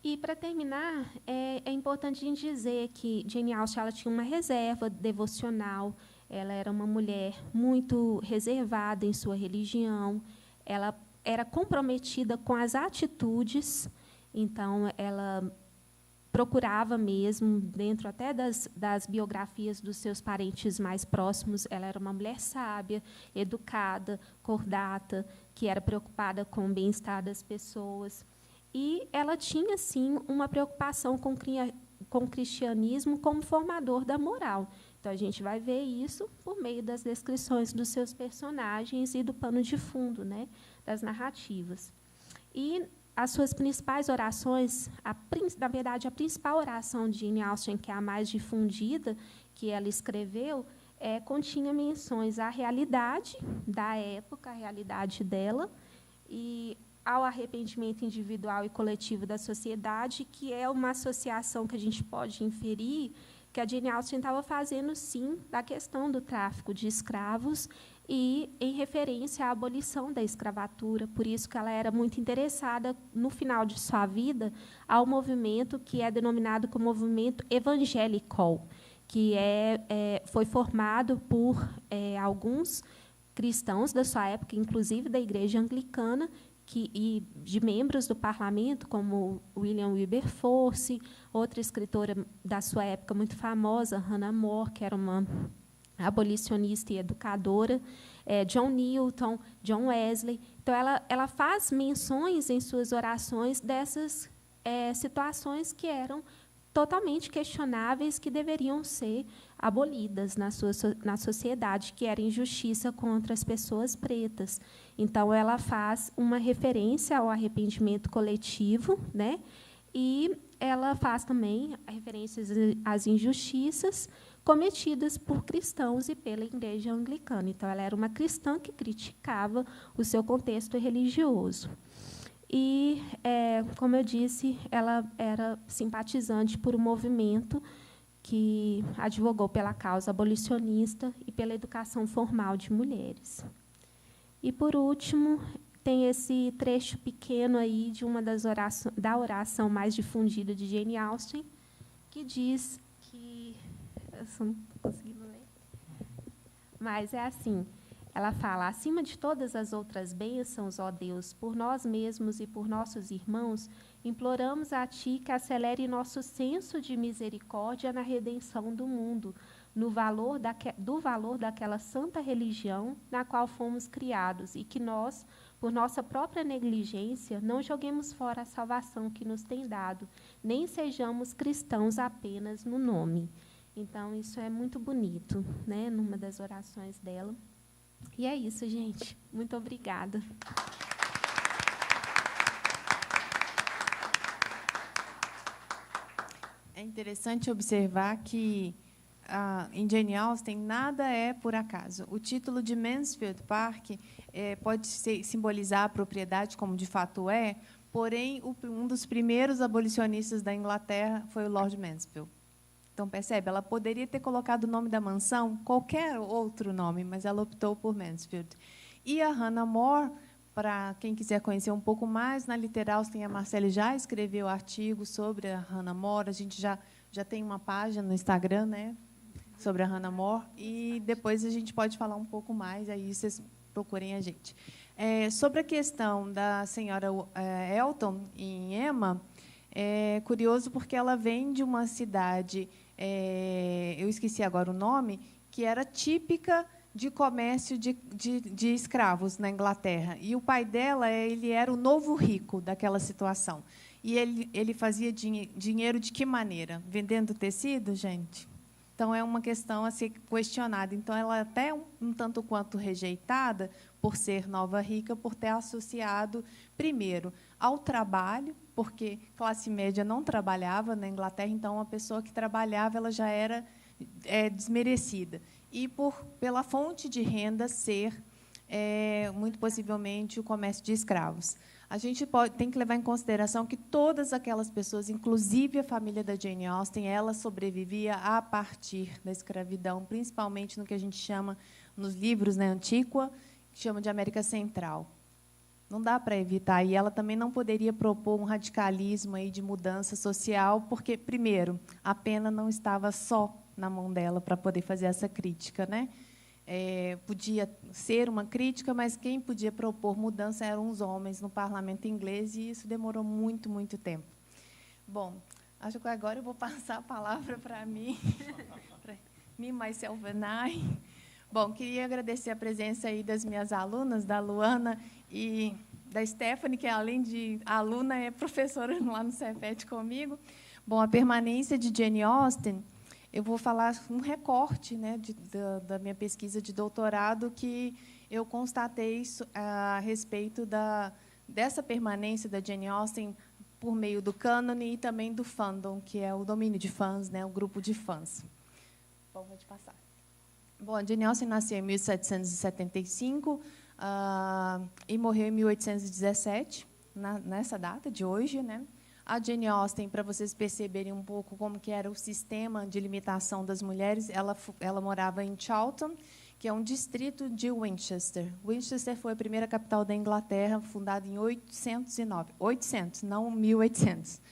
E, para terminar, é importante a gente dizer que Jane Austen ela tinha uma reserva devocional, ela era uma mulher muito reservada em sua religião, ela era comprometida com as atitudes, então, ela procurava mesmo, dentro até das biografias dos seus parentes mais próximos, ela era uma mulher sábia, educada, cordata, que era preocupada com o bem-estar das pessoas. E ela tinha, sim, uma preocupação com o cristianismo como formador da moral. Então, a gente vai ver isso por meio das descrições dos seus personagens e do pano de fundo, né, das narrativas. E as suas principais orações, na verdade, a principal oração de Jane Austen, que é a mais difundida, que ela escreveu, continha menções à realidade da época, a realidade dela, e ao arrependimento individual e coletivo da sociedade, que é uma associação que a gente pode inferir que a Jane Austen estava fazendo, sim, da questão do tráfico de escravos e em referência à abolição da escravatura. Por isso que ela era muito interessada, no final de sua vida, ao movimento que é denominado como movimento evangelical, que foi formado por alguns cristãos da sua época, inclusive da Igreja Anglicana, e de membros do parlamento, como William Wilberforce, outra escritora da sua época muito famosa, Hannah More, que era uma abolicionista e educadora, John Newton, John Wesley. Então, ela faz menções em suas orações dessas situações que eram totalmente questionáveis que deveriam ser abolidas na sociedade, que era injustiça contra as pessoas pretas. Então, ela faz uma referência ao arrependimento coletivo, né? E ela faz também referências às injustiças cometidas por cristãos e pela Igreja Anglicana. Então, ela era uma cristã que criticava o seu contexto religioso. E, como eu disse, ela era simpatizante por um movimento que advogou pela causa abolicionista e pela educação formal de mulheres. E, por último, tem esse trecho pequeno aí de uma da oração mais difundida de Jane Austen, que diz que... Eu só não estou conseguindo ler. Mas é assim... Ela fala, acima de todas as outras bênçãos, ó Deus, por nós mesmos e por nossos irmãos, imploramos a Ti que acelere nosso senso de misericórdia na redenção do mundo, do valor daquela santa religião na qual fomos criados, e que nós, por nossa própria negligência, não joguemos fora a salvação que nos tem dado, nem sejamos cristãos apenas no nome. Então, isso é muito bonito, né, numa das orações dela. E é isso, gente. Muito obrigada. É interessante observar que em Jane Austen nada é por acaso. O título de Mansfield Park pode simbolizar a propriedade, como de fato é, porém, um dos primeiros abolicionistas da Inglaterra foi o Lord Mansfield. Então, percebe? Ela poderia ter colocado o nome da mansão, qualquer outro nome, mas ela optou por Mansfield. E a Hannah More, para quem quiser conhecer um pouco mais, na Literal Austen, a Marcele já escreveu artigo sobre a Hannah More. A gente já tem uma página no Instagram, né, sobre a Hannah More, e depois a gente pode falar um pouco mais, aí vocês procurem a gente. Sobre a questão da senhora Elton, em Emma, é curioso porque ela vem de uma cidade... eu esqueci agora o nome, que era típica de comércio de escravos na Inglaterra. E o pai dela ele era o novo rico daquela situação. E ele fazia dinheiro de que maneira? Vendendo tecido, gente? Então, é uma questão a ser questionada. Então, ela é até um tanto quanto rejeitada por ser nova rica, por ter associado, primeiro, ao trabalho, porque classe média não trabalhava na Inglaterra, então, a pessoa que trabalhava ela já era desmerecida. E pela fonte de renda ser, muito possivelmente, o comércio de escravos. A gente tem que levar em consideração que todas aquelas pessoas, inclusive a família da Jane Austen, ela sobrevivia a partir da escravidão, principalmente no que a gente chama, nos livros, né, Antíqua, que chama de América Central. Não dá para evitar. E ela também não poderia propor um radicalismo aí de mudança social, porque, primeiro, a pena não estava só na mão dela para poder fazer essa crítica, né? Podia ser uma crítica, mas quem podia propor mudança eram os homens no parlamento inglês, e isso demorou muito, muito tempo. Bom, acho que agora eu vou passar a palavra para mim, para me, myself and I. Bom, queria agradecer a presença aí das minhas alunas, da Luana e da Stephanie, que, além de aluna, é professora lá no Cefet comigo. Bom, a permanência de Jane Austen, eu vou falar um recorte, né, da minha pesquisa de doutorado, que eu constatei a respeito dessa permanência da Jane Austen por meio do cânone e também do fandom, que é o domínio de fãs, né, o grupo de fãs. Bom, pode passar. Bom, a Jane Austen nasceu em 1775 e morreu em 1817, nessa data de hoje, né? A Jane Austen, para vocês perceberem um pouco como que era o sistema de limitação das mulheres, ela morava em Charlton, que é um distrito de Winchester. Winchester foi a primeira capital da Inglaterra, fundada em 809. 800, não 1800.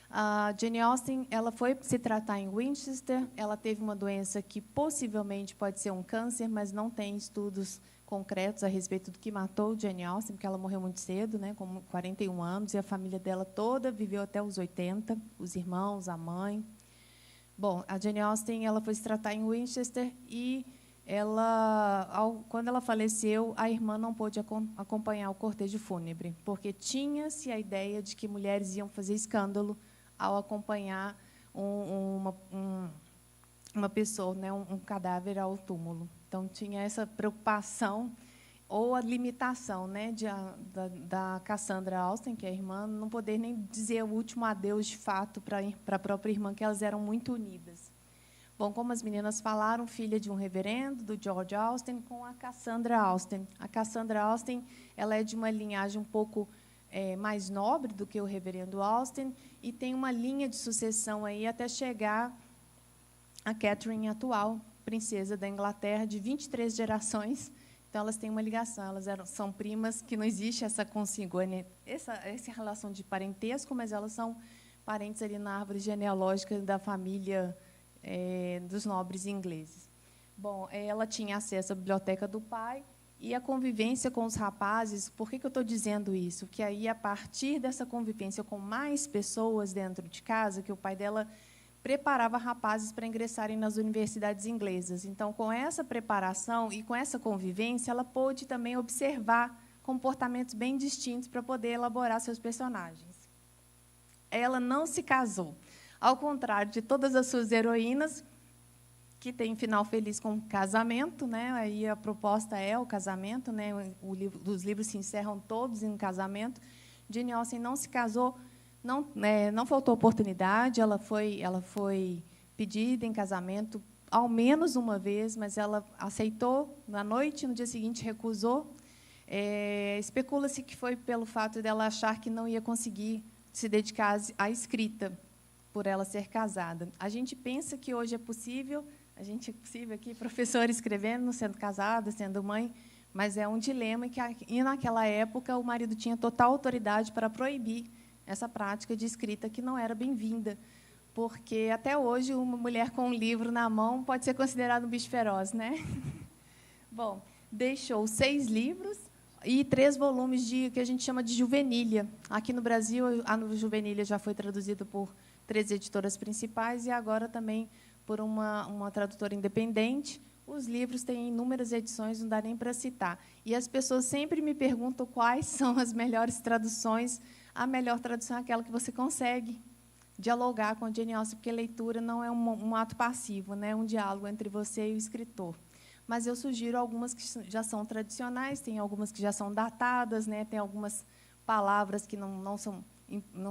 A Jane Austen ela foi se tratar em Winchester. Ela teve uma doença que possivelmente pode ser um câncer, mas não tem estudos concretos a respeito do que matou Jane Austen, porque ela morreu muito cedo, né, com 41 anos, e a família dela toda viveu até os 80, os irmãos, a mãe. Bom, a Jane Austen ela foi se tratar em Winchester e quando ela faleceu, a irmã não pôde acompanhar o cortejo fúnebre, porque tinha-se a ideia de que mulheres iam fazer escândalo ao acompanhar uma pessoa, né, um cadáver ao túmulo. Então, tinha essa preocupação ou a limitação, né, da Cassandra Austen, que é a irmã, não poder nem dizer o último adeus de fato para a própria irmã, que elas eram muito unidas. Bom, como as meninas falaram, filha de um reverendo, do George Austen, com a Cassandra Austen. A Cassandra Austen, ela é de uma linhagem um pouco mais nobre do que o reverendo Austen, e tem uma linha de sucessão aí até chegar a Catherine atual, princesa da Inglaterra, de 23 gerações. Então, elas têm uma ligação, são primas, que não existe essa consanguinidade, essa relação de parentesco, mas elas são parentes ali na árvore genealógica da família dos nobres ingleses. Bom, ela tinha acesso à biblioteca do pai e a convivência com os rapazes. Por que eu estou dizendo isso? Que aí, a partir dessa convivência com mais pessoas dentro de casa, que o pai dela preparava rapazes para ingressarem nas universidades inglesas. Então, com essa preparação e com essa convivência, ela pôde também observar comportamentos bem distintos para poder elaborar seus personagens. Ela não se casou. Ao contrário de todas as suas heroínas, que têm final feliz com o casamento, né? Aí a proposta é o casamento, né? Os livros se encerram todos em um casamento. Jane Austen não se casou, não faltou oportunidade, ela foi pedida em casamento ao menos uma vez, mas ela aceitou na noite, no dia seguinte recusou. Especula-se que foi pelo fato dela achar que não ia conseguir se dedicar à escrita, por ela ser casada. A gente pensa que hoje é possível, aqui, professora escrevendo, sendo casada, sendo mãe, mas é um dilema e naquela época o marido tinha total autoridade para proibir essa prática de escrita que não era bem-vinda, porque até hoje uma mulher com um livro na mão pode ser considerada um bicho feroz, né? Bom, deixou 6 livros e 3 volumes que a gente chama de juvenília. Aqui no Brasil, a juvenília já foi traduzida por 3 editoras principais e agora também por uma tradutora independente. Os livros têm inúmeras edições, não dá nem para citar. E as pessoas sempre me perguntam quais são as melhores traduções. A melhor tradução é aquela que você consegue dialogar com a Jane Austen, porque leitura não é um ato passivo, né? É um diálogo entre você e o escritor. Mas eu sugiro algumas que já são tradicionais, tem algumas que já são datadas, né? Tem algumas palavras que não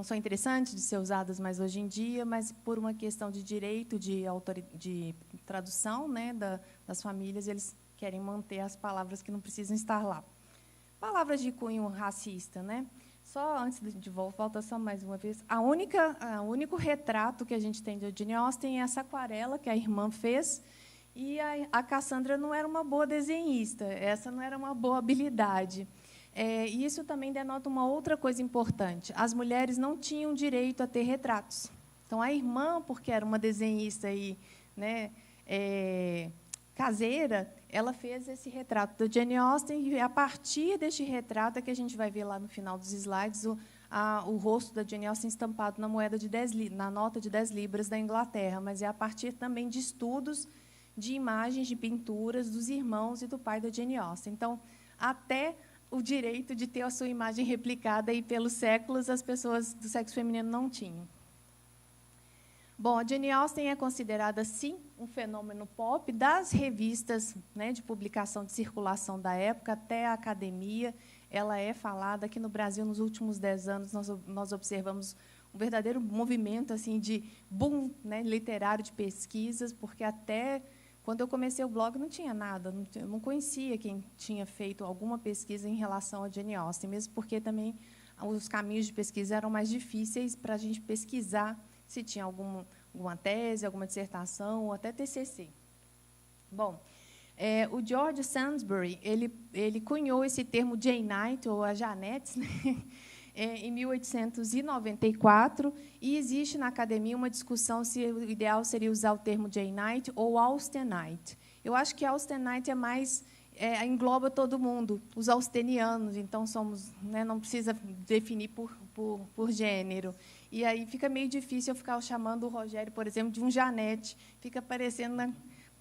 são interessantes de ser usadas mais hoje em dia, mas por uma questão de direito de tradução, né, das famílias, eles querem manter as palavras que não precisam estar lá. Palavras de cunho racista, né? Só antes de volta só mais uma vez, o único retrato que a gente tem de Jane Austen é essa aquarela que a irmã fez, e a Cassandra não era uma boa desenhista, essa não era uma boa habilidade. E isso também denota uma outra coisa importante. As mulheres não tinham direito a ter retratos. Então, a irmã, porque era uma desenhista né, caseira, ela fez esse retrato da Jane Austen, e, a partir deste retrato, é que a gente vai ver lá no final dos slides o rosto da Jane Austen estampado na na nota de 10 libras da Inglaterra, mas é a partir também de estudos de imagens, de pinturas dos irmãos e do pai da Jane Austen. Então, até o direito de ter a sua imagem replicada e pelos séculos as pessoas do sexo feminino não tinham. Bom, a Jane Austen é considerada, sim, um fenômeno pop das revistas, né, de publicação, de circulação da época, até a academia. Ela é falada aqui no Brasil, nos últimos 10 anos, nós observamos um verdadeiro movimento assim, de boom, né, literário, de pesquisas, porque até quando eu comecei o blog não tinha nada, eu não conhecia quem tinha feito alguma pesquisa em relação a Jane Austen, mesmo porque também os caminhos de pesquisa eram mais difíceis para a gente pesquisar se tinha alguma tese, alguma dissertação, ou até TCC. Bom, o George Sainsbury, ele cunhou esse termo Janeite, ou a Janetes, né? Em 1894, e existe na academia uma discussão se o ideal seria usar o termo Janeite ou Austenite. Eu acho que Austenite é mais engloba todo mundo, os austenianos, então somos, né, não precisa definir por gênero. E aí fica meio difícil eu ficar chamando o Rogério, por exemplo, de um Janete, fica parecendo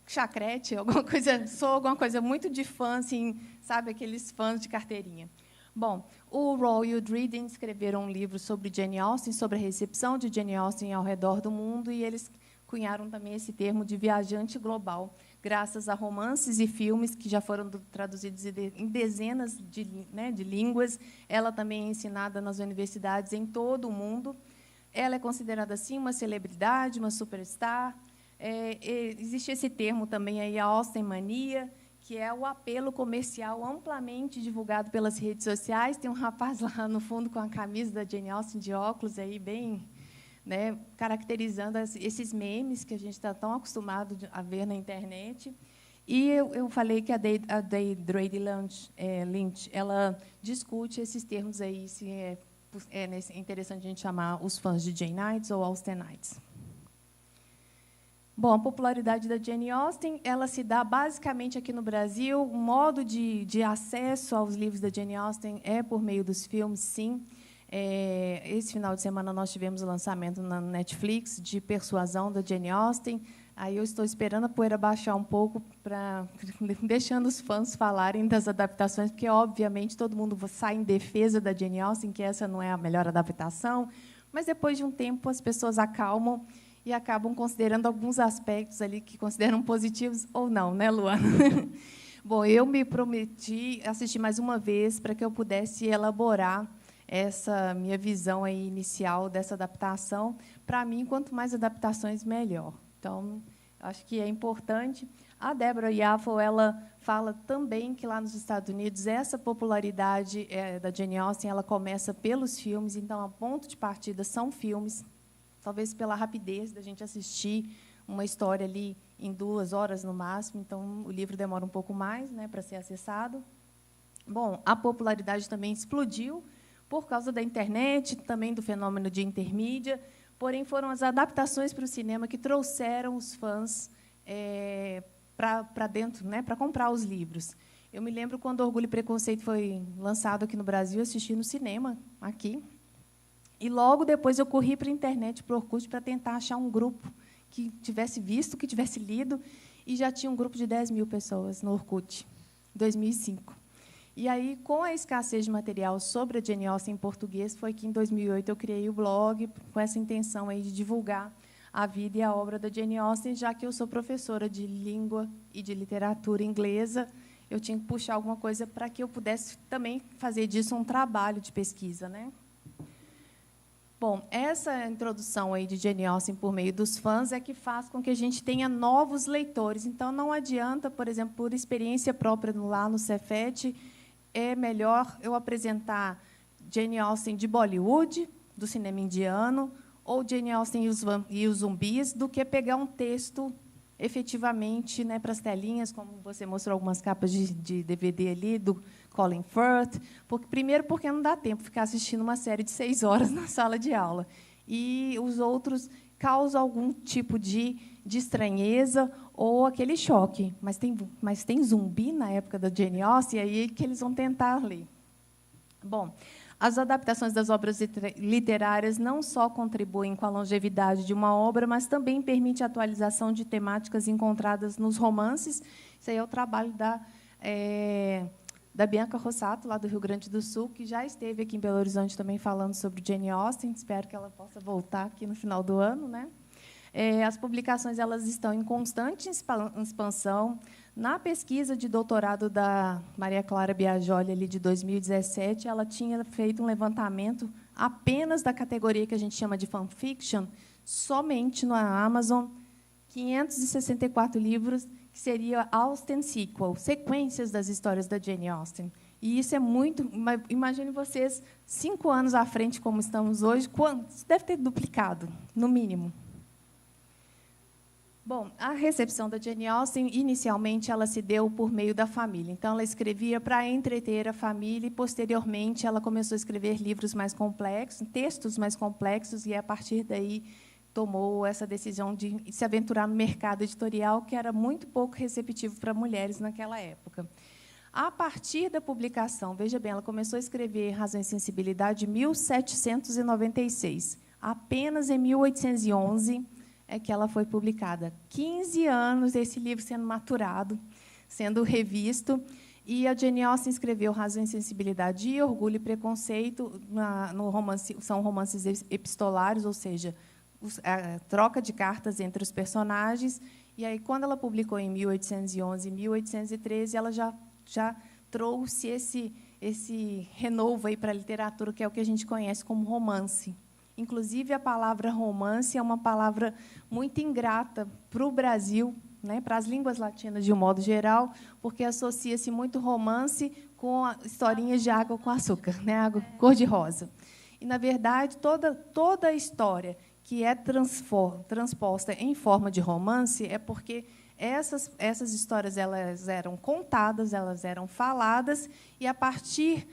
chacrete, alguma coisa muito de fã, assim, sabe, aqueles fãs de carteirinha. Bom, o Roll e o Dryden escreveram um livro sobre Jane Austen, sobre a recepção de Jane Austen ao redor do mundo, e eles cunharam também esse termo de viajante global, graças a romances e filmes que já foram traduzidos em dezenas de línguas. Ela também é ensinada nas universidades em todo o mundo. Ela é considerada, assim, uma celebridade, uma superstar. Existe esse termo também, aí, a Austen mania, que é o apelo comercial amplamente divulgado pelas redes sociais. Tem um rapaz lá no fundo com a camisa da Jane Austen de óculos, aí, bem, né, caracterizando esses memes que a gente está tão acostumado a ver na internet. E eu falei que a Deidre Lynch ela discute esses termos aí, se é interessante a gente chamar os fãs de Janeites ou Austenites. Bom, a popularidade da Jane Austen, ela se dá basicamente aqui no Brasil. O modo de acesso aos livros da Jane Austen é por meio dos filmes, sim. Esse final de semana nós tivemos o lançamento na Netflix de Persuasão da Jane Austen. Aí eu estou esperando a poeira baixar um pouco, deixando os fãs falarem das adaptações, porque, obviamente, todo mundo sai em defesa da Jane Austen, que essa não é a melhor adaptação, mas, depois de um tempo, as pessoas acalmam e acabam considerando alguns aspectos ali que consideram positivos ou não, né, Luana? Bom, eu me prometi assistir mais uma vez para que eu pudesse elaborar essa minha visão aí inicial dessa adaptação. Para mim, quanto mais adaptações, melhor. Então, acho que é importante. A Deborah Yaffle, ela fala também que, lá nos Estados Unidos, essa popularidade da Jane Austen ela começa pelos filmes, então, o ponto de partida são filmes, talvez pela rapidez da gente assistir uma história ali em 2 horas, no máximo, então, o livro demora um pouco mais, né, para ser acessado. Bom, a popularidade também explodiu por causa da internet, também do fenômeno de intermídia, porém, foram as adaptações para o cinema que trouxeram os fãs para dentro, né, para comprar os livros. Eu me lembro quando Orgulho e Preconceito foi lançado aqui no Brasil, eu assisti no cinema, aqui, e, logo depois, eu corri para a internet, para o Orkut, para tentar achar um grupo que tivesse visto, que tivesse lido, e já tinha um grupo de 10 mil pessoas no Orkut, em 2005. E aí, com a escassez de material sobre a Jane Austen em português, foi que, em 2008, eu criei o blog com essa intenção aí de divulgar a vida e a obra da Jane Austen, já que eu sou professora de língua e de literatura inglesa, eu tinha que puxar alguma coisa para que eu pudesse também fazer disso um trabalho de pesquisa, né? Bom, essa introdução aí de Jane Austen por meio dos fãs é que faz com que a gente tenha novos leitores. Então, não adianta, por exemplo, por experiência própria lá no Cefet, é melhor eu apresentar Jane Austen de Bollywood, do cinema indiano, ou Jane Austen e os zumbis, do que pegar um texto efetivamente, né, para as telinhas, como você mostrou algumas capas de DVD ali, do Colin Firth. Primeiro, porque não dá tempo ficar assistindo uma série de 6 horas na sala de aula. E os outros causam algum tipo de estranheza ou aquele choque. Mas tem zumbi na época da Jane Austen, e aí que eles vão tentar ler. Bom, as adaptações das obras literárias não só contribuem com a longevidade de uma obra, mas também permitem a atualização de temáticas encontradas nos romances. Isso aí é o trabalho da Bianca Rossato, lá do Rio Grande do Sul, que já esteve aqui em Belo Horizonte também falando sobre Jane Austen. Espero que ela possa voltar aqui no final do ano, né? As publicações elas estão em constante expansão. Na pesquisa de doutorado da Maria Clara Biagioli, ali, de 2017, ela tinha feito um levantamento apenas da categoria que a gente chama de fanfiction, somente na Amazon, 564 livros, que seria Austen Sequel, sequências das histórias da Jane Austen. E isso é muito... Imagine vocês, 5 anos à frente, como estamos hoje, isso deve ter duplicado, no mínimo. Bom, a recepção da Jane Austen, inicialmente, ela se deu por meio da família. Então, ela escrevia para entreter a família e, posteriormente, ela começou a escrever livros mais complexos, textos mais complexos, e, a partir daí, tomou essa decisão de se aventurar no mercado editorial, que era muito pouco receptivo para mulheres naquela época. A partir da publicação, veja bem, ela começou a escrever Razão e Sensibilidade em 1796. Apenas em 1811 é que ela foi publicada. 15 anos desse livro sendo maturado, sendo revisto. E a Jane Austen escreveu Razão e Sensibilidade e Orgulho e Preconceito, no romance, são romances epistolários, ou seja, a troca de cartas entre os personagens. E aí, quando ela publicou em 1811 e 1813, ela já trouxe esse renovo aí para a literatura, que é o que a gente conhece como romance. Inclusive, a palavra romance é uma palavra muito ingrata para o Brasil, né, para as línguas latinas de um modo geral, porque associa-se muito romance com historinhas de água com açúcar, né, água cor-de-rosa. E, na verdade, toda a história que é transposta em forma de romance é porque essas histórias elas eram contadas, elas eram faladas, e, a partir,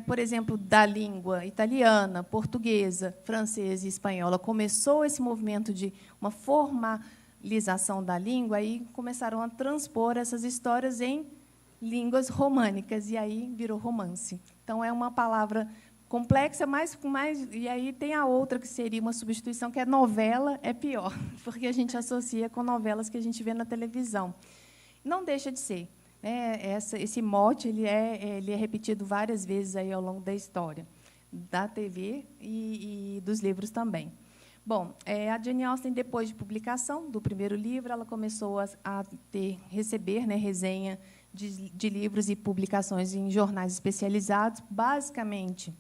por exemplo, da língua italiana, portuguesa, francesa e espanhola, começou esse movimento de uma formalização da língua, e começaram a transpor essas histórias em línguas românicas, e aí virou romance. Então, é uma palavra complexa, e aí tem a outra, que seria uma substituição, que é novela, é pior, porque a gente associa com novelas que a gente vê na televisão. Não deixa de ser. Esse mote ele é repetido várias vezes aí ao longo da história, da TV e dos livros também. Bom, a Jane Austen, depois de publicação do primeiro livro, ela começou a receber, né, resenha de livros e publicações em jornais especializados, basicamente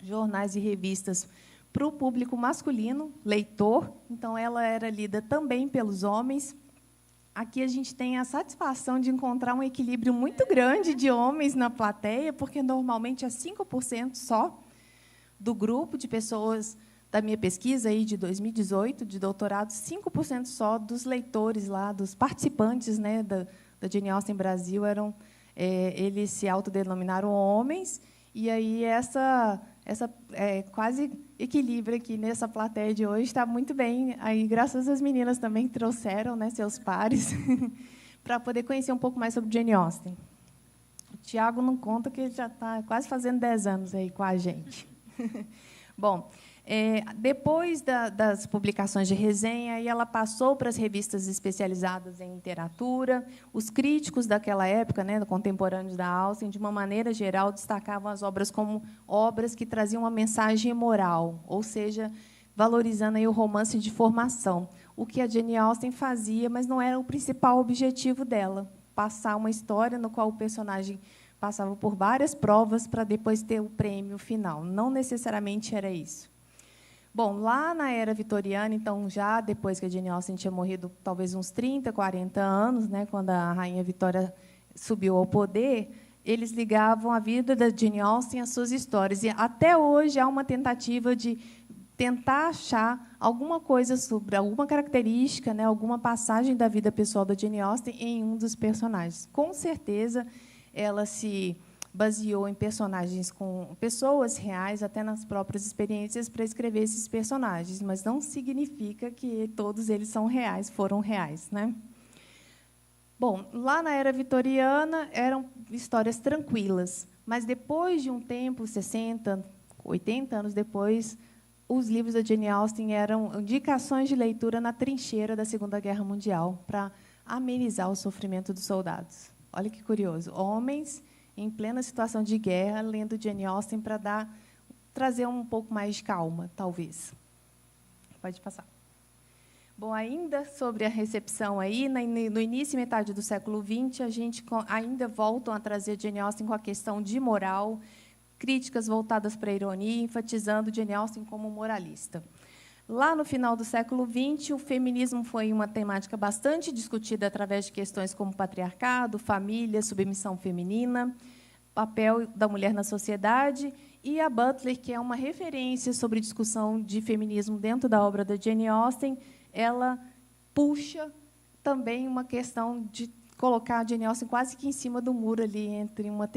jornais e revistas para o público masculino, leitor. Então, ela era lida também pelos homens. Aqui a gente tem a satisfação de encontrar um equilíbrio muito grande de homens na plateia, porque normalmente é 5% só do grupo de pessoas da minha pesquisa aí de 2018, de doutorado, 5% só dos leitores lá, dos participantes, né, da Jane Austen Brasil, eles se autodenominaram homens, e aí quase equilíbrio aqui nessa plateia de hoje está muito bem, aí graças às meninas também que trouxeram, né, seus pares, para poder conhecer um pouco mais sobre Jane Austen. O Tiago não conta, que ele já está quase fazendo 10 anos aí com a gente. Bom, depois das publicações de resenha, aí ela passou para as revistas especializadas em literatura. Os críticos daquela época, né, contemporâneos da Austen, de uma maneira geral, destacavam as obras como obras que traziam uma mensagem moral, ou seja, valorizando aí o romance de formação, o que a Jane Austen fazia, mas não era o principal objetivo dela, passar uma história no qual o personagem passava por várias provas para depois ter o prêmio final. Não necessariamente era isso. Bom, lá na era vitoriana, então, já depois que a Jane Austen tinha morrido, talvez uns 30, 40 anos, né, quando a rainha Vitória subiu ao poder, eles ligavam a vida da Jane Austen às suas histórias. E, até hoje, há uma tentativa de tentar achar alguma coisa sobre alguma característica, né, alguma passagem da vida pessoal da Jane Austen em um dos personagens. Com certeza, ela se baseou em personagens com pessoas reais, até nas próprias experiências, para escrever esses personagens, mas não significa que todos eles são reais, foram reais, né? Bom, lá na era vitoriana eram histórias tranquilas, mas depois de um tempo, 60, 80 anos depois, os livros da Jane Austen eram indicações de leitura na trincheira da Segunda Guerra Mundial, para amenizar o sofrimento dos soldados. Olha que curioso, homens em plena situação de guerra, lendo Jane Austen para trazer um pouco mais de calma, talvez. Pode passar. Bom, ainda sobre a recepção, aí, no início e metade do século XX, a gente ainda voltam a trazer Jane Austen com a questão de moral, críticas voltadas para a ironia, enfatizando Jane Austen como moralista. Lá no final do século XX, o feminismo foi uma temática bastante discutida através de questões como patriarcado, família, submissão feminina, papel da mulher na sociedade, e a Butler, que é uma referência sobre discussão de feminismo dentro da obra da Jane Austen, ela puxa também uma questão de colocar a Jane Austen quase que em cima do muro, ali, entre uma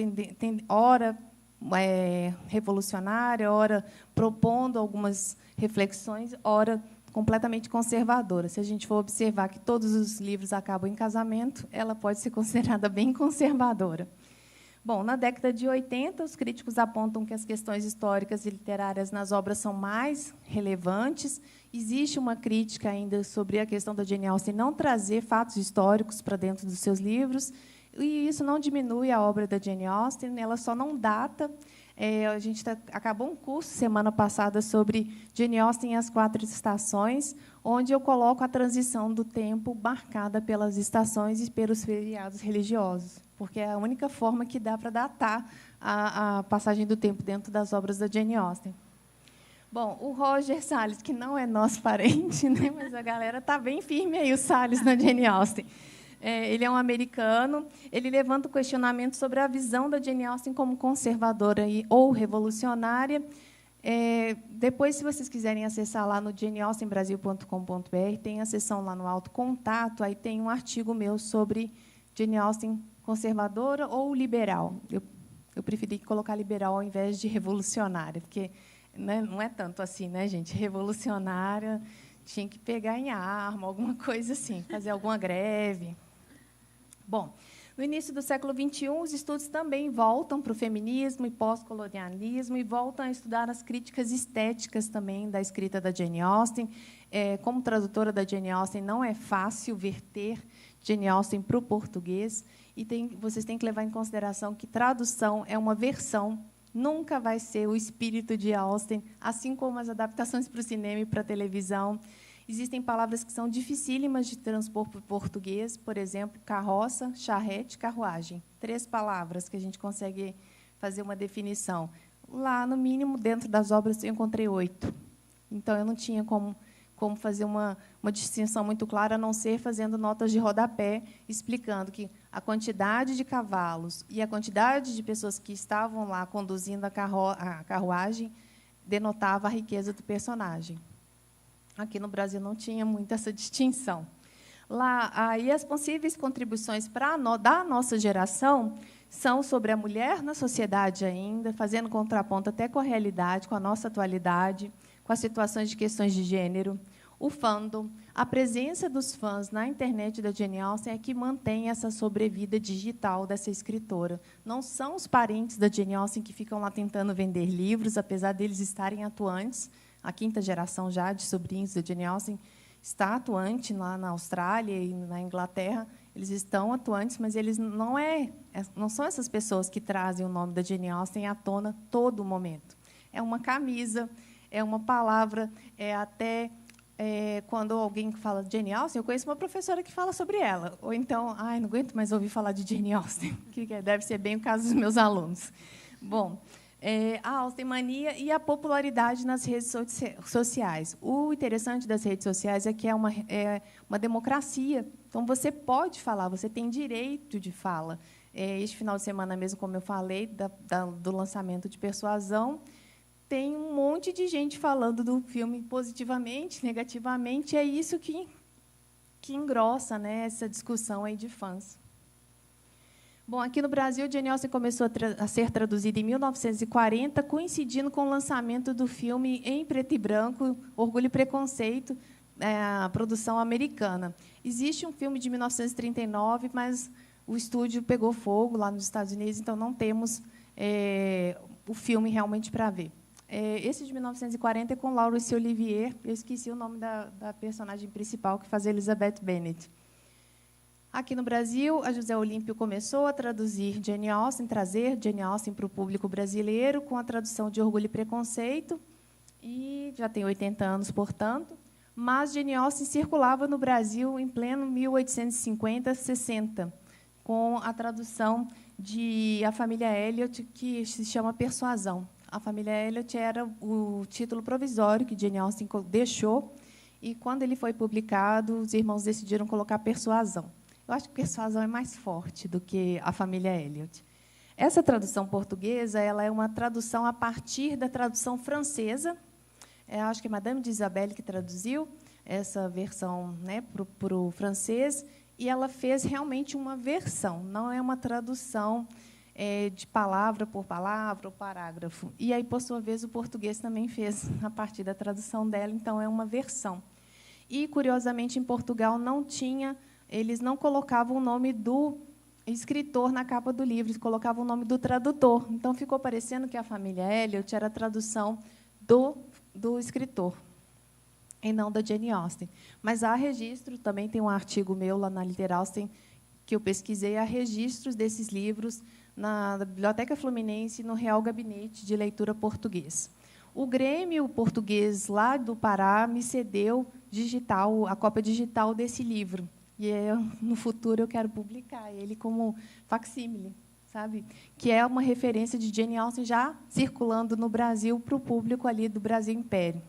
ora revolucionária, ora propondo algumas reflexões, ora completamente conservadora. Se a gente for observar que todos os livros acabam em casamento, ela pode ser considerada bem conservadora. Bom, na década de 80, os críticos apontam que as questões históricas e literárias nas obras são mais relevantes. Existe uma crítica ainda sobre a questão da Jane Austen não trazer fatos históricos para dentro dos seus livros. E isso não diminui a obra da Jane Austen, ela só não data. A gente acabou um curso semana passada sobre Jane Austen e as 4 estações, onde eu coloco a transição do tempo marcada pelas estações e pelos feriados religiosos, porque é a única forma que dá para datar a passagem do tempo dentro das obras da Jane Austen. Bom, o Roger Salles, que não é nosso parente, né, mas a galera está bem firme aí, o Salles, na Jane Austen. Ele é um americano, ele levanta o questionamento sobre a visão da Jane Austen como conservadora ou revolucionária. Depois, se vocês quiserem acessar lá no janeaustenbrasil.com.br, tem a seção lá no Alto Contato, aí tem um artigo meu sobre Jane Austen conservadora ou liberal. Eu preferi colocar liberal ao invés de revolucionária, porque, né, não é tanto assim, né, gente? Revolucionária tinha que pegar em arma, alguma coisa assim, fazer alguma greve. Bom, no início do século XXI, os estudos também voltam para o feminismo e pós-colonialismo e voltam a estudar as críticas estéticas também da escrita da Jane Austen. Como tradutora da Jane Austen, não é fácil verter Jane Austen para o português, e vocês têm que levar em consideração que tradução é uma versão, nunca vai ser o espírito de Austen, assim como as adaptações para o cinema e para a televisão. Existem palavras que são dificílimas de transpor para o português, por exemplo, carroça, charrete, carruagem. 3 palavras que a gente consegue fazer uma definição. Lá, no mínimo, dentro das obras, eu encontrei 8. Então, eu não tinha como fazer uma distinção muito clara, a não ser fazendo notas de rodapé, explicando que a quantidade de cavalos e a quantidade de pessoas que estavam lá conduzindo a carruagem denotava a riqueza do personagem. Aqui no Brasil não tinha muito essa distinção. Lá, aí as possíveis contribuições da nossa geração são sobre a mulher na sociedade ainda, fazendo contraponto até com a realidade, com a nossa atualidade, com as situações de questões de gênero. O fandom, a presença dos fãs na internet da Jane Austen é que mantém essa sobrevida digital dessa escritora. Não são os parentes da Jane Austen que ficam lá tentando vender livros, apesar deles estarem atuantes. A 5ª geração já de sobrinhos da Jane Austen está atuante lá na Austrália e na Inglaterra. Eles estão atuantes, mas eles não são essas pessoas que trazem o nome da Jane Austen à tona todo momento. É uma camisa, é uma palavra, quando alguém fala de Jane Austen, eu conheço uma professora que fala sobre ela. Ou então, não aguento mais ouvir falar de Jane Austen, que deve ser bem o caso dos meus alunos. Bom, a Austenmania e a popularidade nas redes sociais. O interessante das redes sociais é que é uma democracia. Então, você pode falar, você tem direito de fala. Este final de semana mesmo, como eu falei, do lançamento de Persuasão, tem um monte de gente falando do filme positivamente, negativamente, e é isso que engrossa, né, essa discussão aí de fãs. Bom, aqui no Brasil, Jane Austen começou a ser traduzida em 1940, coincidindo com o lançamento do filme em preto e branco, Orgulho e Preconceito, a produção americana. Existe um filme de 1939, mas o estúdio pegou fogo lá nos Estados Unidos, então não temos o filme realmente para ver. Esse de 1940 é com Laurence Olivier, eu esqueci o nome da personagem principal, que faz Elizabeth Bennet. Aqui no Brasil, a José Olímpio começou a traduzir Jane Austen, trazer Jane Austen para o público brasileiro, com a tradução de Orgulho e Preconceito, e já tem 80 anos, portanto, mas Jane Austen circulava no Brasil em pleno 1850, 60, com a tradução de A Família Elliot, que se chama Persuasão. A Família Elliot era o título provisório que Jane Austen deixou, e, quando ele foi publicado, os irmãos decidiram colocar Persuasão. Eu acho que Persuasão é mais forte do que A Família Elliot. Essa tradução portuguesa ela é uma tradução a partir da tradução francesa. Acho que é Madame de Isabelle que traduziu essa versão, né, para o francês, e ela fez realmente uma versão, não é uma tradução de palavra por palavra ou parágrafo. E aí, por sua vez, o português também fez a partir da tradução dela, então é uma versão. E, curiosamente, em Portugal eles não colocavam o nome do escritor na capa do livro, eles colocavam o nome do tradutor. Então, ficou parecendo que A Família Elliot era a tradução do escritor, e não da Jane Austen. Mas há registro, também tem um artigo meu lá na Liter Austen, que eu pesquisei há registros desses livros na Biblioteca Fluminense e no Real Gabinete de Leitura Português. O Grêmio Português, lá do Pará, me cedeu a cópia digital desse livro. E no futuro eu quero publicar ele como facsímile, sabe? Que é uma referência de Jane Austen já circulando no Brasil para o público ali do Brasil Império.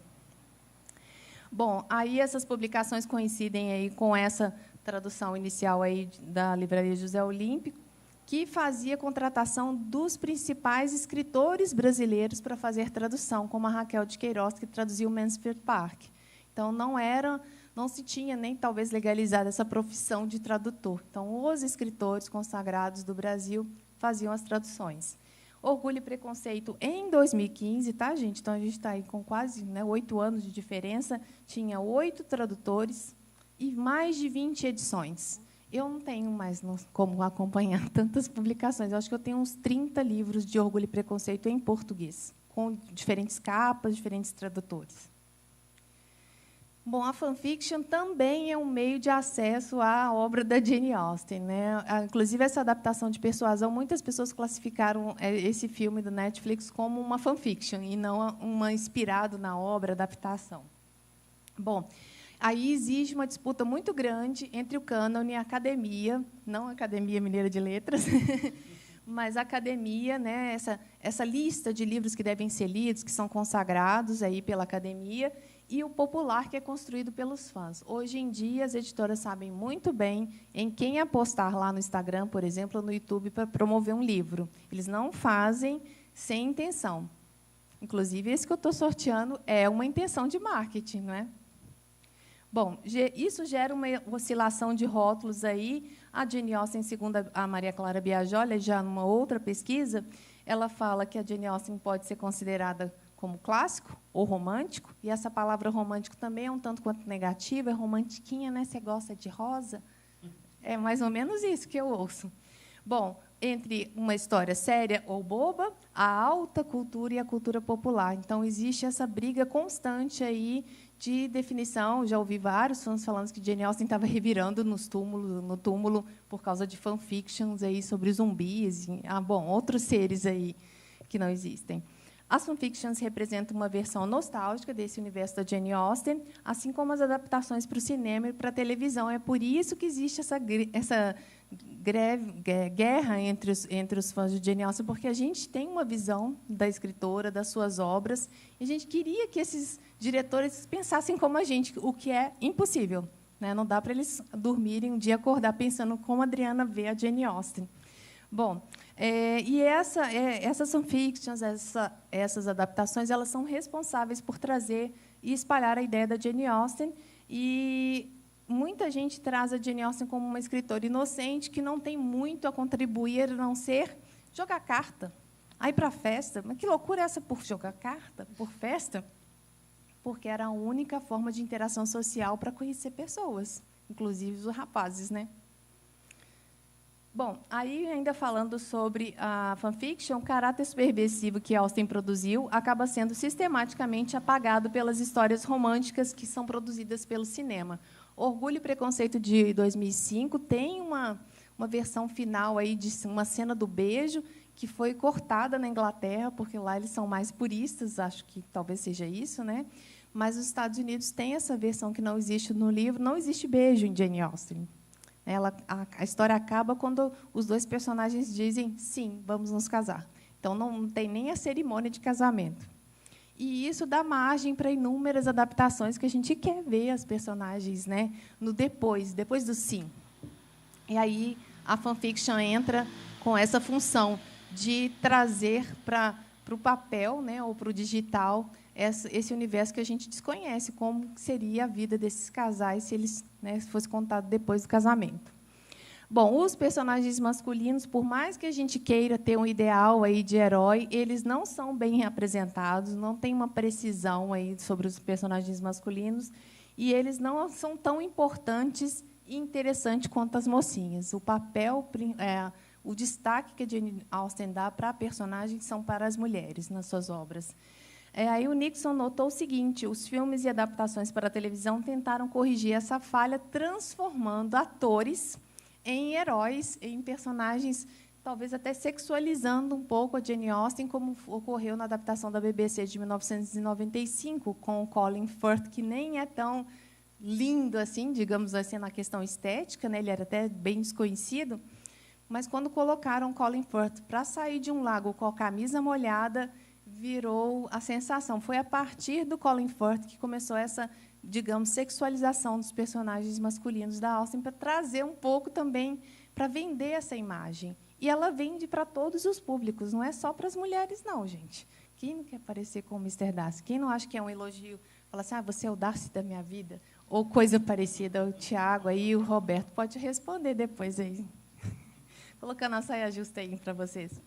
Bom, aí essas publicações coincidem aí com essa tradução inicial aí da Livraria José Olímpio, que fazia contratação dos principais escritores brasileiros para fazer tradução, como a Raquel de Queiroz, que traduziu Mansfield Park. Então, não se tinha nem, talvez, legalizado essa profissão de tradutor. Então, os escritores consagrados do Brasil faziam as traduções. Orgulho e Preconceito, em 2015, tá, gente? Então, a gente está aí com quase 8 anos de diferença, tinha 8 tradutores e mais de 20 edições. Eu não tenho mais como acompanhar tantas publicações. Eu acho que eu tenho uns 30 livros de Orgulho e Preconceito em português, com diferentes capas, diferentes tradutores. Bom, a fanfiction também é um meio de acesso à obra da Jane Austen, né? Inclusive, essa adaptação de Persuasão, muitas pessoas classificaram esse filme do Netflix como uma fanfiction, e não uma inspirado na obra, adaptação. Bom, aí existe uma disputa muito grande entre o cânone e a academia, não a Academia Mineira de Letras, mas a academia, né, essa lista de livros que devem ser lidos, que são consagrados aí pela academia, e o popular, que é construído pelos fãs. Hoje em dia, as editoras sabem muito bem em quem apostar lá no Instagram, por exemplo, ou no YouTube, para promover um livro. Eles não fazem sem intenção. Inclusive, esse que eu estou sorteando é uma intenção de marketing, não é? Bom, isso gera uma oscilação de rótulos aí. A Jane Austen, segundo a Maria Clara Biagiola, já numa outra pesquisa, ela fala que a Jane Austen pode ser considerada como clássico ou romântico, e essa palavra romântico também é um tanto quanto negativa, é romantiquinha, né? Você gosta de rosa? É mais ou menos isso que eu ouço. Bom, entre uma história séria ou boba, a alta cultura e a cultura popular. Então, existe essa briga constante aí de definição. Já ouvi vários fãs falando que Jane Austen estava revirando no túmulo por causa de fanfictions aí sobre zumbis, outros seres aí que não existem. As fanfictions representam uma versão nostálgica desse universo da Jane Austen, assim como as adaptações para o cinema e para a televisão. É por isso que existe essa guerra entre os fãs de Jane Austen, porque a gente tem uma visão da escritora, das suas obras, e a gente queria que esses diretores pensassem como a gente, o que é impossível, né? Não dá para eles dormirem um dia, acordar pensando como a Adriana vê a Jane Austen. Bom, e essas fanfictions, essas adaptações, elas são responsáveis por trazer e espalhar a ideia da Jane Austen, e muita gente traz a Jane Austen como uma escritora inocente, que não tem muito a contribuir, a não ser jogar carta. Aí, para a festa, mas que loucura é essa por jogar carta, por festa? Porque era a única forma de interação social para conhecer pessoas, inclusive os rapazes, né? Bom, aí, ainda falando sobre a fanfiction, o caráter subversivo que Austen produziu acaba sendo sistematicamente apagado pelas histórias românticas que são produzidas pelo cinema. Orgulho e Preconceito, de 2005, tem uma versão final aí de uma cena do beijo, que foi cortada na Inglaterra, porque lá eles são mais puristas, acho que talvez seja isso, né? Mas os Estados Unidos têm essa versão que não existe no livro, não existe beijo em Jane Austen. A história acaba quando os dois personagens dizem, sim, vamos nos casar. Então, não tem nem a cerimônia de casamento. E isso dá margem para inúmeras adaptações que a gente quer ver as personagens, né, no depois do sim. E aí a fanfiction entra com essa função de trazer para o papel, né, ou para o digital, esse universo que a gente desconhece, como seria a vida desses casais se eles, né, fosse contado depois do casamento. Bom, os personagens masculinos, por mais que a gente queira ter um ideal aí de herói, eles não são bem representados, não tem uma precisão aí sobre os personagens masculinos, e eles não são tão importantes e interessantes quanto as mocinhas. O papel, o destaque que a Jane Austen dá para a personagem são para as mulheres nas suas obras. Aí o Nixon notou o seguinte: os filmes e adaptações para a televisão tentaram corrigir essa falha, transformando atores em heróis, em personagens, talvez até sexualizando um pouco a Jane Austen, como ocorreu na adaptação da BBC de 1995, com o Colin Firth, que nem é tão lindo assim, digamos assim, na questão estética, né? Ele era até bem desconhecido, mas quando colocaram Colin Firth para sair de um lago com a camisa molhada, virou a sensação. Foi a partir do Colin Firth que começou essa, digamos, sexualização dos personagens masculinos da Austen, para trazer um pouco também, para vender essa imagem. E ela vende para todos os públicos, não é só para as mulheres, não, gente. Quem não quer parecer com o Mr. Darcy? Quem não acha que é um elogio? Fala assim, você é o Darcy da minha vida? Ou coisa parecida, o Tiago aí, o Roberto pode responder depois aí. Colocando a saia justa aí para vocês.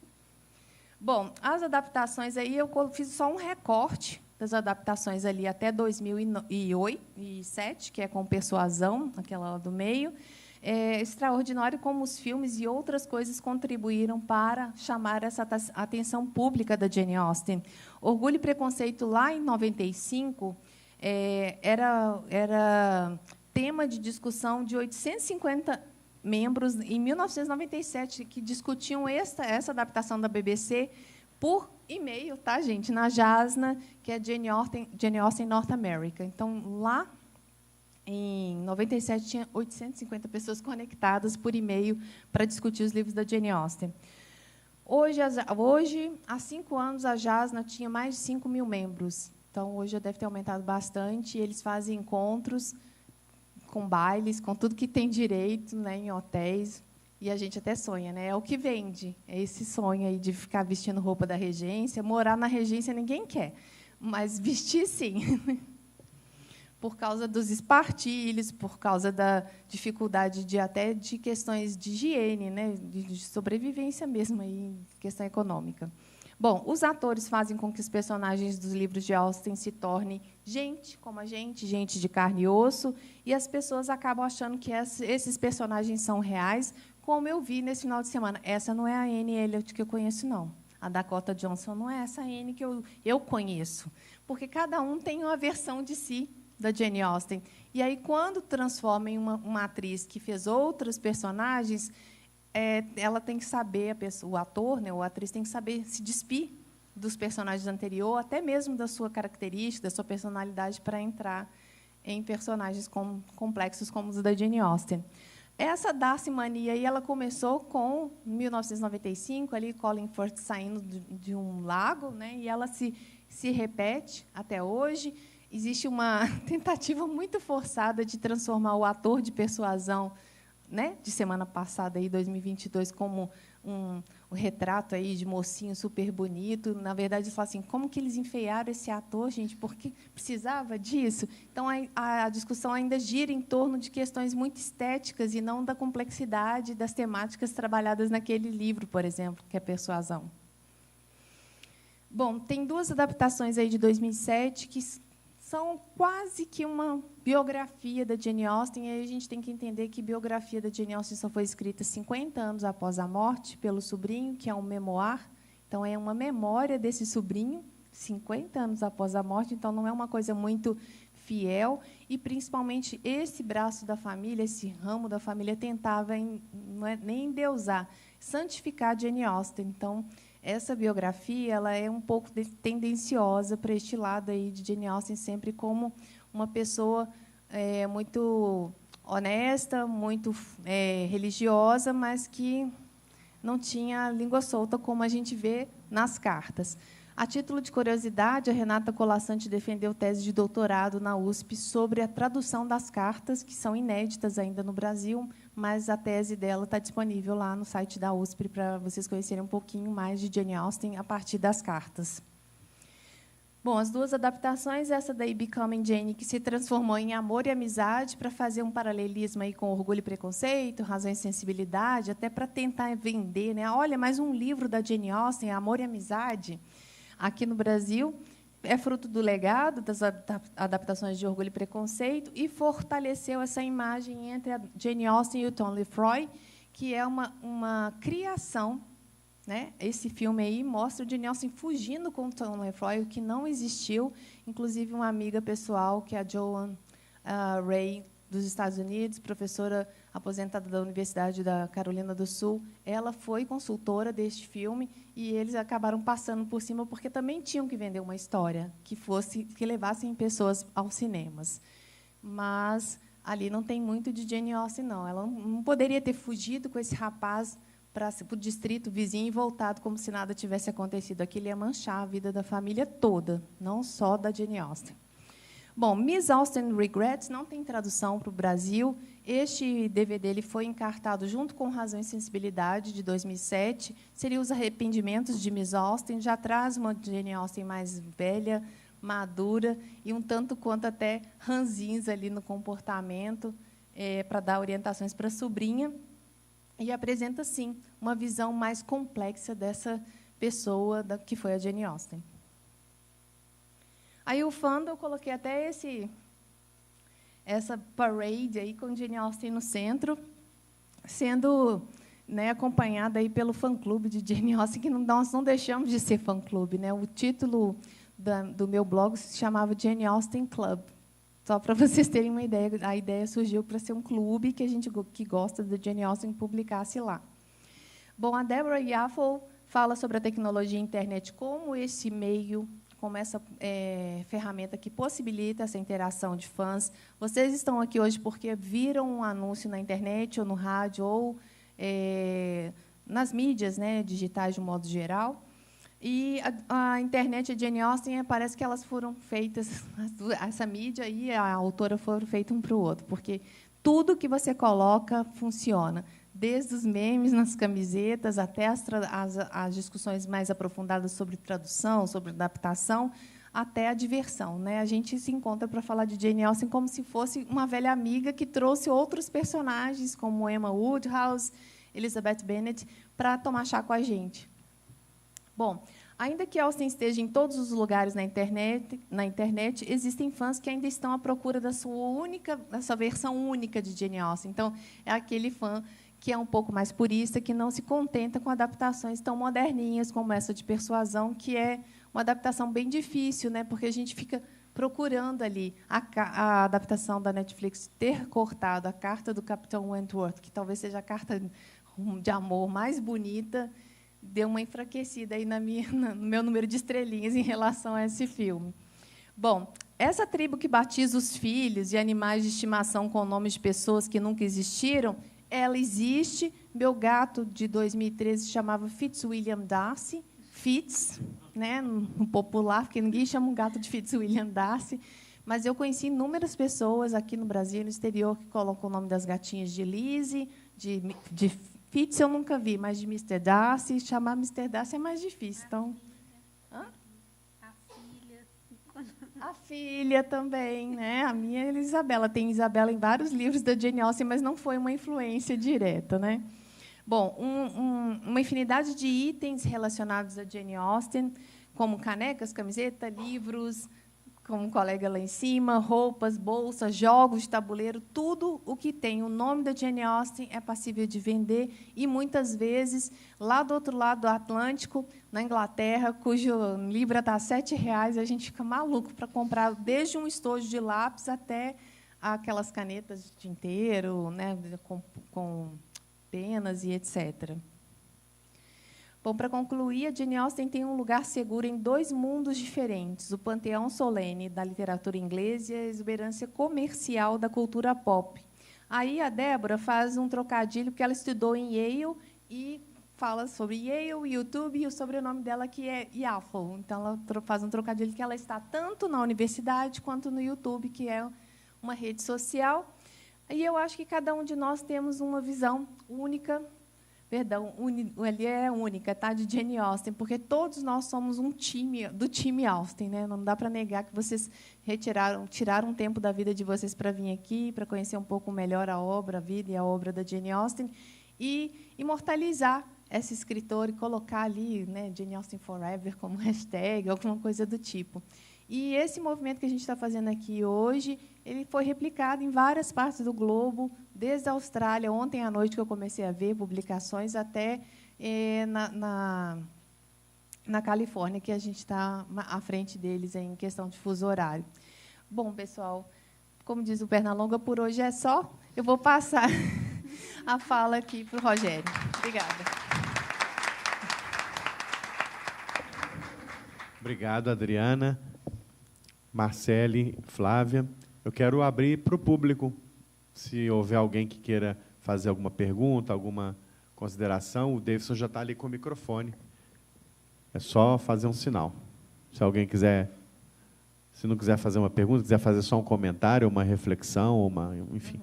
Bom, as adaptações aí, eu fiz só um recorte das adaptações ali até 2007, que é com Persuasão, aquela lá do meio. É extraordinário como os filmes e outras coisas contribuíram para chamar essa atenção pública da Jane Austen. Orgulho e Preconceito, lá em 95, era tema de discussão de 850 membros, em 1997, que discutiam essa adaptação da BBC por e-mail, tá, gente? Na JASNA, que é Jane Austen North America. Então, lá, em 97, tinha 850 pessoas conectadas por e-mail para discutir os livros da Jane Austen. Hoje, há 5 anos, a JASNA tinha mais de 5 mil membros. Então, hoje já deve ter aumentado bastante. E eles fazem encontros com bailes, com tudo que tem direito, né, em hotéis. E a gente até sonha, né? É o que vende. É esse sonho aí de ficar vestindo roupa da regência. Morar na regência ninguém quer, mas vestir, sim. Por causa dos espartilhos, por causa da dificuldade até de questões de higiene, né, de sobrevivência mesmo, aí, questão econômica. Bom, os atores fazem com que os personagens dos livros de Austen se tornem gente como a gente de carne e osso, e as pessoas acabam achando que esses personagens são reais, como eu vi nesse final de semana. Essa não é a Anne Elliot que eu conheço, não. A Dakota Johnson não é essa Anne que eu conheço, porque cada um tem uma versão de si, da Jane Austen. E aí, quando transforma em uma atriz que fez outros personagens, ela tem que saber, o ator, né, ou a atriz tem que saber se despir dos personagens anteriores, até mesmo da sua característica, da sua personalidade, para entrar em personagens complexos como os da Jane Austen. Essa Darcy mania aí, ela começou com 1995, ali Colin Firth saindo de um lago, né, e ela se repete até hoje. Existe uma tentativa muito forçada de transformar o ator de Persuasão, né, de semana passada, aí, 2022, como um retrato aí de mocinho super bonito. Na verdade, eu falo assim, como que eles enfeiaram esse ator, gente? Porque precisava disso? Então, a discussão ainda gira em torno de questões muito estéticas e não da complexidade das temáticas trabalhadas naquele livro, por exemplo, que é Persuasão. Bom, tem 2 adaptações aí de 2007 que são quase que uma biografia da Jane Austen, e aí a gente tem que entender que a biografia da Jane Austen só foi escrita 50 anos após a morte, pelo sobrinho, que é um memoir. Então, é uma memória desse sobrinho, 50 anos após a morte, então não é uma coisa muito fiel, e, principalmente, esse braço da família, esse ramo da família, tentava não é nem endeusar, santificar Jane Austen. Então, essa biografia ela é um pouco tendenciosa para este lado aí de Jane Austen, sempre como uma pessoa muito honesta, muito religiosa, mas que não tinha língua solta, como a gente vê nas cartas. A título de curiosidade, a Renata Colasanti defendeu tese de doutorado na USP sobre a tradução das cartas, que são inéditas ainda no Brasil, mas a tese dela está disponível lá no site da USP para vocês conhecerem um pouquinho mais de Jane Austen a partir das cartas. Bom, as 2 adaptações, essa daí, Becoming Jane, que se transformou em Amor e Amizade, para fazer um paralelismo aí com Orgulho e Preconceito, Razão e Sensibilidade, até para tentar vender, né? Olha, mais um livro da Jane Austen, Amor e Amizade, aqui no Brasil, é fruto do legado das adaptações de Orgulho e Preconceito e fortaleceu essa imagem entre a Jane Austen e o Tom Lefroy, que é uma criação, né? Esse filme aí mostra o Jane Austen fugindo com o Tom Lefroy, o que não existiu. Inclusive, uma amiga pessoal, que é a Joan Ray, dos Estados Unidos, professora aposentada da Universidade da Carolina do Sul. Ela foi consultora deste filme e eles acabaram passando por cima porque também tinham que vender uma história que levassem pessoas aos cinemas. Mas ali não tem muito de Jane Austen, não. Ela não poderia ter fugido com esse rapaz para o distrito vizinho e voltado como se nada tivesse acontecido. Aquilo ia manchar a vida da família toda, não só da Jane Austen. Bom, Miss Austen Regrets não tem tradução para o Brasil. Este DVD ele foi encartado junto com Razão e Sensibilidade, de 2007. Seria Os Arrependimentos de Miss Austen. Já traz uma Jane Austen mais velha, madura, e um tanto quanto até ranzinza ali no comportamento, para dar orientações para a sobrinha. E apresenta, sim, uma visão mais complexa dessa pessoa que foi a Jane Austen. Aí, o fandom, eu coloquei até essa parade aí com Jane Austen no centro, sendo, né, acompanhada aí pelo fã-clube de Jane Austen, que nós não deixamos de ser fã-clube, né? O título do meu blog se chamava Jane Austen Club. Só para vocês terem uma ideia, a ideia surgiu para ser um clube que a gente que gosta da Jane Austen publicasse lá. Bom, a Deborah Yaffle fala sobre a tecnologia e a internet como esse meio, como essa ferramenta que possibilita essa interação de fãs. Vocês estão aqui hoje porque viram um anúncio na internet, ou no rádio, ou nas mídias, né, digitais, de um modo geral. E a internet e a Jane Austen, parece que elas foram feitas, essa mídia e a autora foram feitas um para o outro, porque tudo que você coloca funciona, desde os memes nas camisetas até as discussões mais aprofundadas sobre tradução, sobre adaptação, até a diversão, né? A gente se encontra para falar de Jane Austen como se fosse uma velha amiga que trouxe outros personagens, como Emma Woodhouse, Elizabeth Bennet, para tomar chá com a gente. Bom, ainda que Austen esteja em todos os lugares na internet, existem fãs que ainda estão à procura dessa versão única de Jane Austen. Então, é aquele fã que é um pouco mais purista, que não se contenta com adaptações tão moderninhas como essa de Persuasão, que é uma adaptação bem difícil, né? Porque a gente fica procurando ali a adaptação da Netflix ter cortado a carta do Capitão Wentworth, que talvez seja a carta de amor mais bonita, deu uma enfraquecida aí no meu número de estrelinhas em relação a esse filme. Bom, essa tribo que batiza os filhos e animais de estimação com nomes de pessoas que nunca existiram, ela existe. Meu gato, de 2013, se chamava Fitzwilliam Darcy, Fitz, né, no popular, porque ninguém chama um gato de Fitzwilliam Darcy. Mas eu conheci inúmeras pessoas aqui no Brasil e no exterior que colocam o nome das gatinhas de Lizzie, de Fitz eu nunca vi, mas de Mr. Darcy, chamar Mr. Darcy é mais difícil. Então, a filha também, né? A minha é Isabela. Tem Isabela em vários livros da Jane Austen, mas não foi uma influência direta, né? Bom, uma infinidade de itens relacionados a Jane Austen, como canecas, camiseta, livros, como um colega lá em cima, roupas, bolsas, jogos de tabuleiro, tudo o que tem o nome da Jane Austen é passível de vender, e, muitas vezes, lá do outro lado do Atlântico, na Inglaterra, cujo libra está a R$7, a gente fica maluco para comprar desde um estojo de lápis até aquelas canetas de tinteiro, né, com penas e etc. Bom, para concluir, a Jane Austen tem um lugar seguro em dois mundos diferentes: o panteão solene da literatura inglesa e a exuberância comercial da cultura pop. Aí a Débora faz um trocadilho, porque ela estudou em Yale e fala sobre Yale, YouTube, e o sobrenome dela que é Yaffle. Então, ela faz um trocadilho que ela está tanto na universidade quanto no YouTube, que é uma rede social. E eu acho que cada um de nós temos uma visão única. Perdão, ali é única, tá? De Jane Austen, porque todos nós somos do time Austen, né? Não dá para negar que vocês tiraram um tempo da vida de vocês para vir aqui, para conhecer um pouco melhor a obra, a vida e a obra da Jane Austen, e imortalizar essa escritora e colocar ali, né, Jane Austen Forever como hashtag, alguma coisa do tipo. E esse movimento que a gente está fazendo aqui hoje, ele foi replicado em várias partes do globo, desde a Austrália, ontem à noite que eu comecei a ver publicações, até na Califórnia, que a gente está à frente deles em questão de fuso horário. Bom, pessoal, como diz o Pernalonga, por hoje é só. Eu vou passar a fala aqui para o Rogério. Obrigada. Obrigado, Adriana, Marcele, Flávia. Eu quero abrir para o público, se houver alguém que queira fazer alguma pergunta, alguma consideração. O Davidson já está ali com o microfone. É só fazer um sinal. Se alguém quiser, se não quiser fazer uma pergunta, quiser fazer só um comentário, uma reflexão, enfim.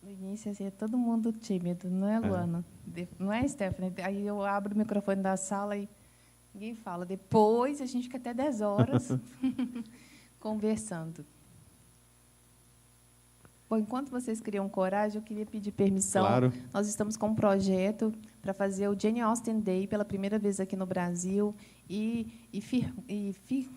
No início, assim, é todo mundo tímido, não é, Luana? Não é, Stephanie? Aí eu abro o microfone da sala e ninguém fala. Depois, a gente fica até 10 horas conversando. Bom, enquanto vocês criam coragem, eu queria pedir permissão. Claro. Nós estamos com um projeto para fazer o Jane Austen Day pela primeira vez aqui no Brasil e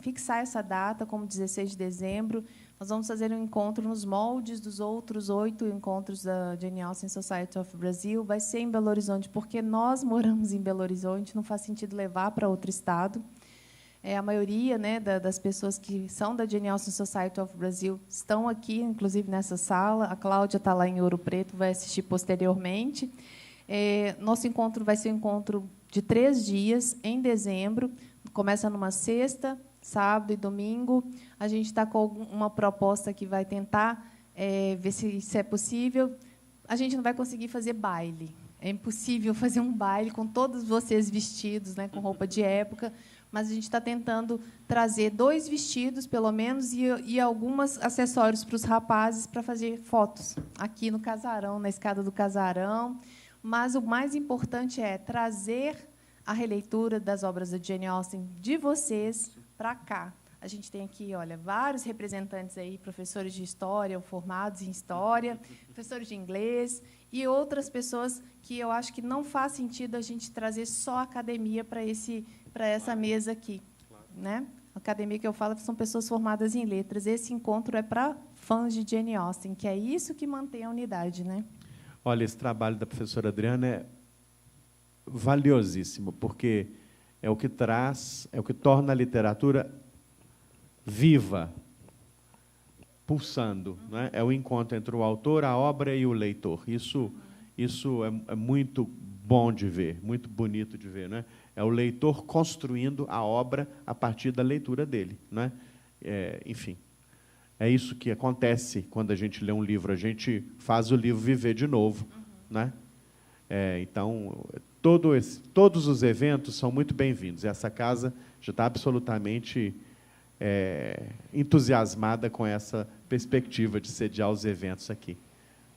fixar essa data como 16 de dezembro. Nós vamos fazer um encontro nos moldes dos outros 8 encontros da Jane Austen Society of Brazil. Vai ser em Belo Horizonte, porque nós moramos em Belo Horizonte, não faz sentido levar para outro estado. A maioria, né, das pessoas que são da Jane Austen Society of Brazil estão aqui, inclusive, nessa sala. A Cláudia está lá em Ouro Preto, vai assistir posteriormente. Nosso encontro vai ser um encontro de 3 dias, em dezembro. Começa numa sexta, sábado e domingo. A gente está com uma proposta que vai tentar ver se isso é possível. A gente não vai conseguir fazer baile. É impossível fazer um baile com todos vocês vestidos, né, com roupa de época, mas a gente está tentando trazer 2 vestidos, pelo menos, e alguns acessórios para os rapazes para fazer fotos aqui no casarão, na escada do casarão. Mas o mais importante é trazer a releitura das obras da Jane Austen de vocês para cá. A gente tem aqui, olha, vários representantes aí, professores de história, ou formados em história, professores de inglês e outras pessoas que eu acho que não faz sentido a gente trazer só a academia para essa mesa aqui, né? A academia que eu falo são pessoas formadas em letras. Esse encontro é para fãs de Jane Austen, que é isso que mantém a unidade, né? Olha, esse trabalho da professora Adriana é valiosíssimo, porque é o que traz, é o que torna a literatura viva, pulsando, né? É o encontro entre o autor, a obra e o leitor. Isso é muito bom de ver, muito bonito de ver, né? É o leitor construindo a obra a partir da leitura dele, né? Enfim, é isso que acontece quando a gente lê um livro. A gente faz o livro viver de novo, né? Então, todos os eventos são muito bem-vindos. Essa casa já está absolutamente entusiasmada com essa perspectiva de sediar os eventos aqui,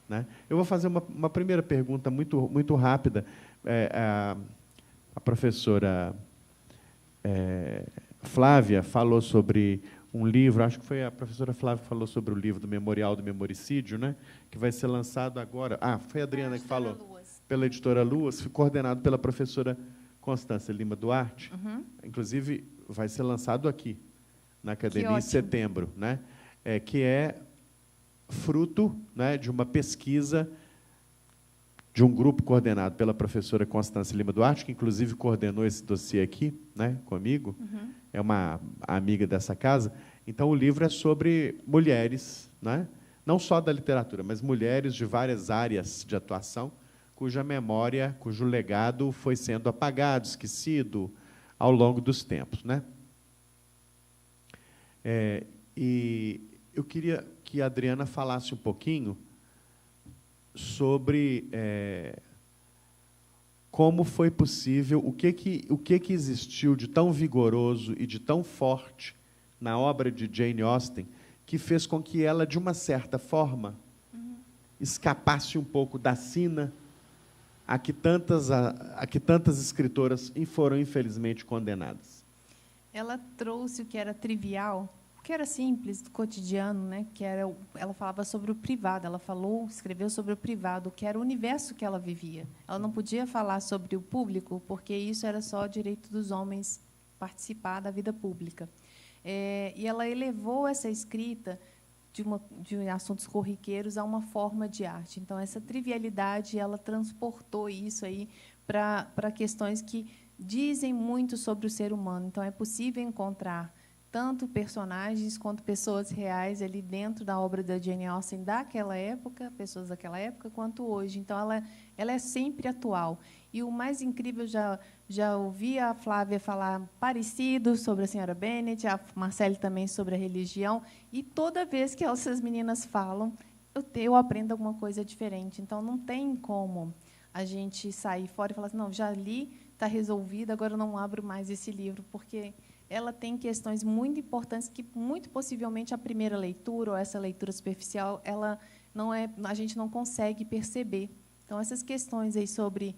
né? Eu vou fazer uma primeira pergunta muito rápida. A professora Flávia falou sobre um livro, acho que foi a professora Flávia que falou sobre o livro do Memorial do Memoricídio, né, que vai ser lançado agora. Foi a Adriana que falou. Pela editora Luas, coordenado pela professora Constância Lima Duarte. Inclusive, vai ser lançado aqui, na academia, em setembro, né? Que é fruto, né, de uma pesquisa de um grupo coordenado pela professora Constância Lima Duarte, que, inclusive, coordenou esse dossiê aqui, né, comigo. É uma amiga dessa casa. Então, o livro é sobre mulheres, né, não só da literatura, mas mulheres de várias áreas de atuação, cuja memória, cujo legado foi sendo apagado, esquecido ao longo dos tempos, né? E eu queria que a Adriana falasse um pouquinho sobre como foi possível, o que existiu de tão vigoroso e de tão forte na obra de Jane Austen, que fez com que ela, de uma certa forma, escapasse um pouco da sina a que tantas escritoras foram, infelizmente, condenadas. Ela trouxe o que era trivial, o que era simples, do cotidiano, né? Ela falava sobre o privado, escreveu sobre o privado, que era o universo que ela vivia. Ela não podia falar sobre o público, porque isso era só direito dos homens participar da vida pública. E ela elevou essa escrita de assuntos corriqueiros a uma forma de arte. Então, essa trivialidade, ela transportou isso aí para questões que dizem muito sobre o ser humano. Então, é possível encontrar tanto personagens quanto pessoas reais ali dentro da obra da Jane Austen daquela época, pessoas daquela época, quanto hoje. Então, ela é sempre atual. E o mais incrível, já ouvi a Flávia falar parecido sobre a senhora Bennet, a Marcele também sobre a religião, e toda vez que essas meninas falam, eu aprendo alguma coisa diferente. Então, não tem como a gente sair fora e falar assim, não, já li, está resolvido, agora eu não abro mais esse livro, porque ela tem questões muito importantes que, muito possivelmente, a primeira leitura, ou essa leitura superficial, a gente não consegue perceber. Então, essas questões aí sobre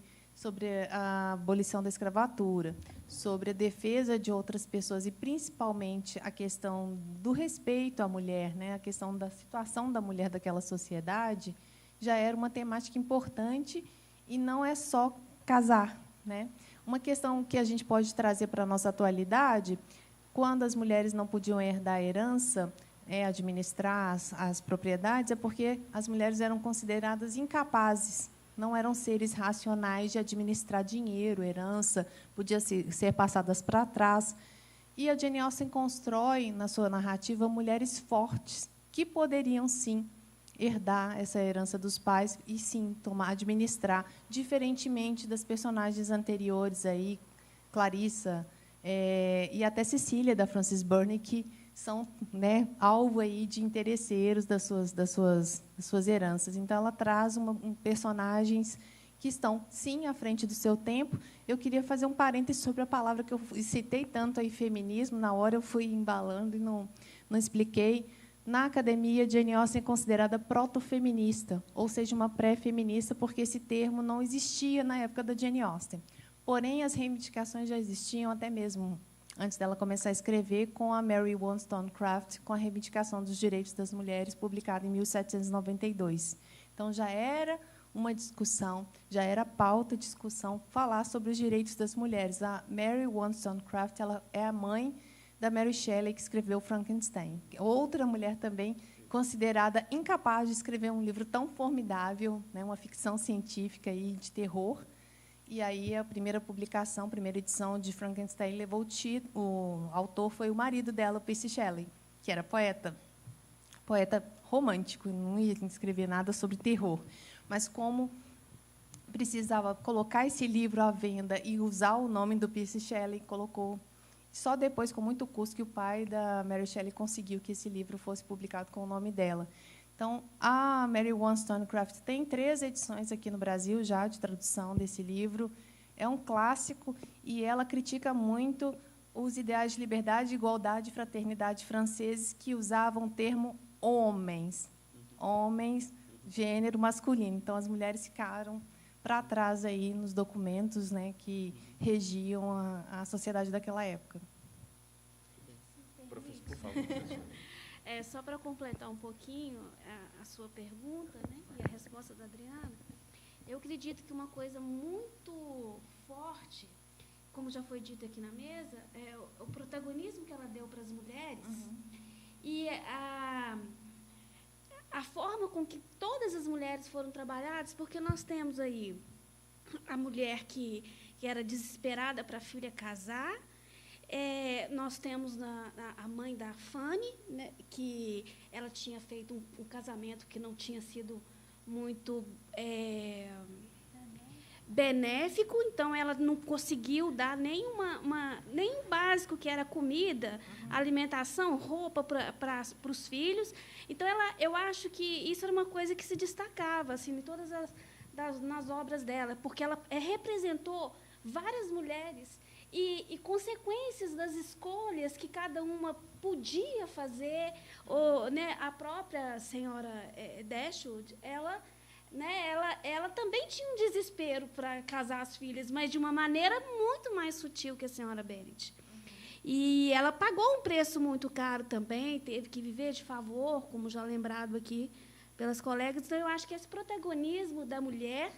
a abolição da escravatura, sobre a defesa de outras pessoas, e, principalmente, a questão do respeito à mulher, né, a questão da situação da mulher daquela sociedade, já era uma temática importante, e não é só casar, né? Uma questão que a gente pode trazer para a nossa atualidade, quando as mulheres não podiam herdar a herança, administrar as propriedades, é porque as mulheres eram consideradas incapazes, não eram seres racionais de administrar dinheiro, herança, podia ser passadas para trás. E a Jane Austen constrói, na sua narrativa, mulheres fortes, que poderiam, sim, herdar essa herança dos pais e, sim, administrar, diferentemente das personagens anteriores, aí, Clarissa e até Cecília, da Frances Burney, que são, né, alvo aí de interesseiros das suas heranças. Então, ela traz personagens que estão, sim, à frente do seu tempo. Eu queria fazer um parêntese sobre a palavra que eu citei tanto aí, feminismo. Na hora eu fui embalando e não expliquei. Na academia, Jane Austen é considerada protofeminista, ou seja, uma pré-feminista, porque esse termo não existia na época da Jane Austen. Porém, as reivindicações já existiam até mesmo antes dela começar a escrever, com a Mary Wollstonecraft, com a reivindicação dos direitos das mulheres, publicada em 1792. Então, já era uma discussão, já era pauta de discussão falar sobre os direitos das mulheres. A Mary Wollstonecraft, ela é a mãe da Mary Shelley, que escreveu Frankenstein. Outra mulher também considerada incapaz de escrever um livro tão formidável, né, uma ficção científica aí de terror. E aí a primeira publicação, a primeira edição de Frankenstein levou o título. O autor foi o marido dela, Percy Shelley, que era poeta romântico, não ia escrever nada sobre terror. Mas como precisava colocar esse livro à venda e usar o nome do Percy Shelley, colocou. Só depois, com muito custo, que o pai da Mary Shelley conseguiu que esse livro fosse publicado com o nome dela. Então, a Mary Wollstonecraft tem 3 edições aqui no Brasil já de tradução desse livro. É um clássico e ela critica muito os ideais de liberdade, igualdade e fraternidade franceses que usavam o termo homens, gênero masculino. Então, as mulheres ficaram para trás aí nos documentos, né, que regiam a sociedade daquela época. Professor, por favor, professor. Só para completar um pouquinho a sua pergunta, né, e a resposta da Adriana, eu acredito que uma coisa muito forte, como já foi dito aqui na mesa, é o protagonismo que ela deu para as mulheres, e a forma com que todas as mulheres foram trabalhadas, porque nós temos aí a mulher que era desesperada para a filha casar. Nós temos a mãe da Fanny, né, que ela tinha feito um casamento que não tinha sido muito benéfico, então ela não conseguiu dar nem o básico, que era comida, alimentação, roupa para os filhos. Então, eu acho que isso era uma coisa que se destacava assim, em todas nas obras dela, porque ela representou várias mulheres e consequências das escolhas que cada uma podia fazer. Né, a própria senhora Dashwood, ela também tinha um desespero para casar as filhas, mas de uma maneira muito mais sutil que a senhora Bennet. E ela pagou um preço muito caro também, teve que viver de favor, como já lembrado aqui pelas colegas. Então, eu acho que esse protagonismo da mulher,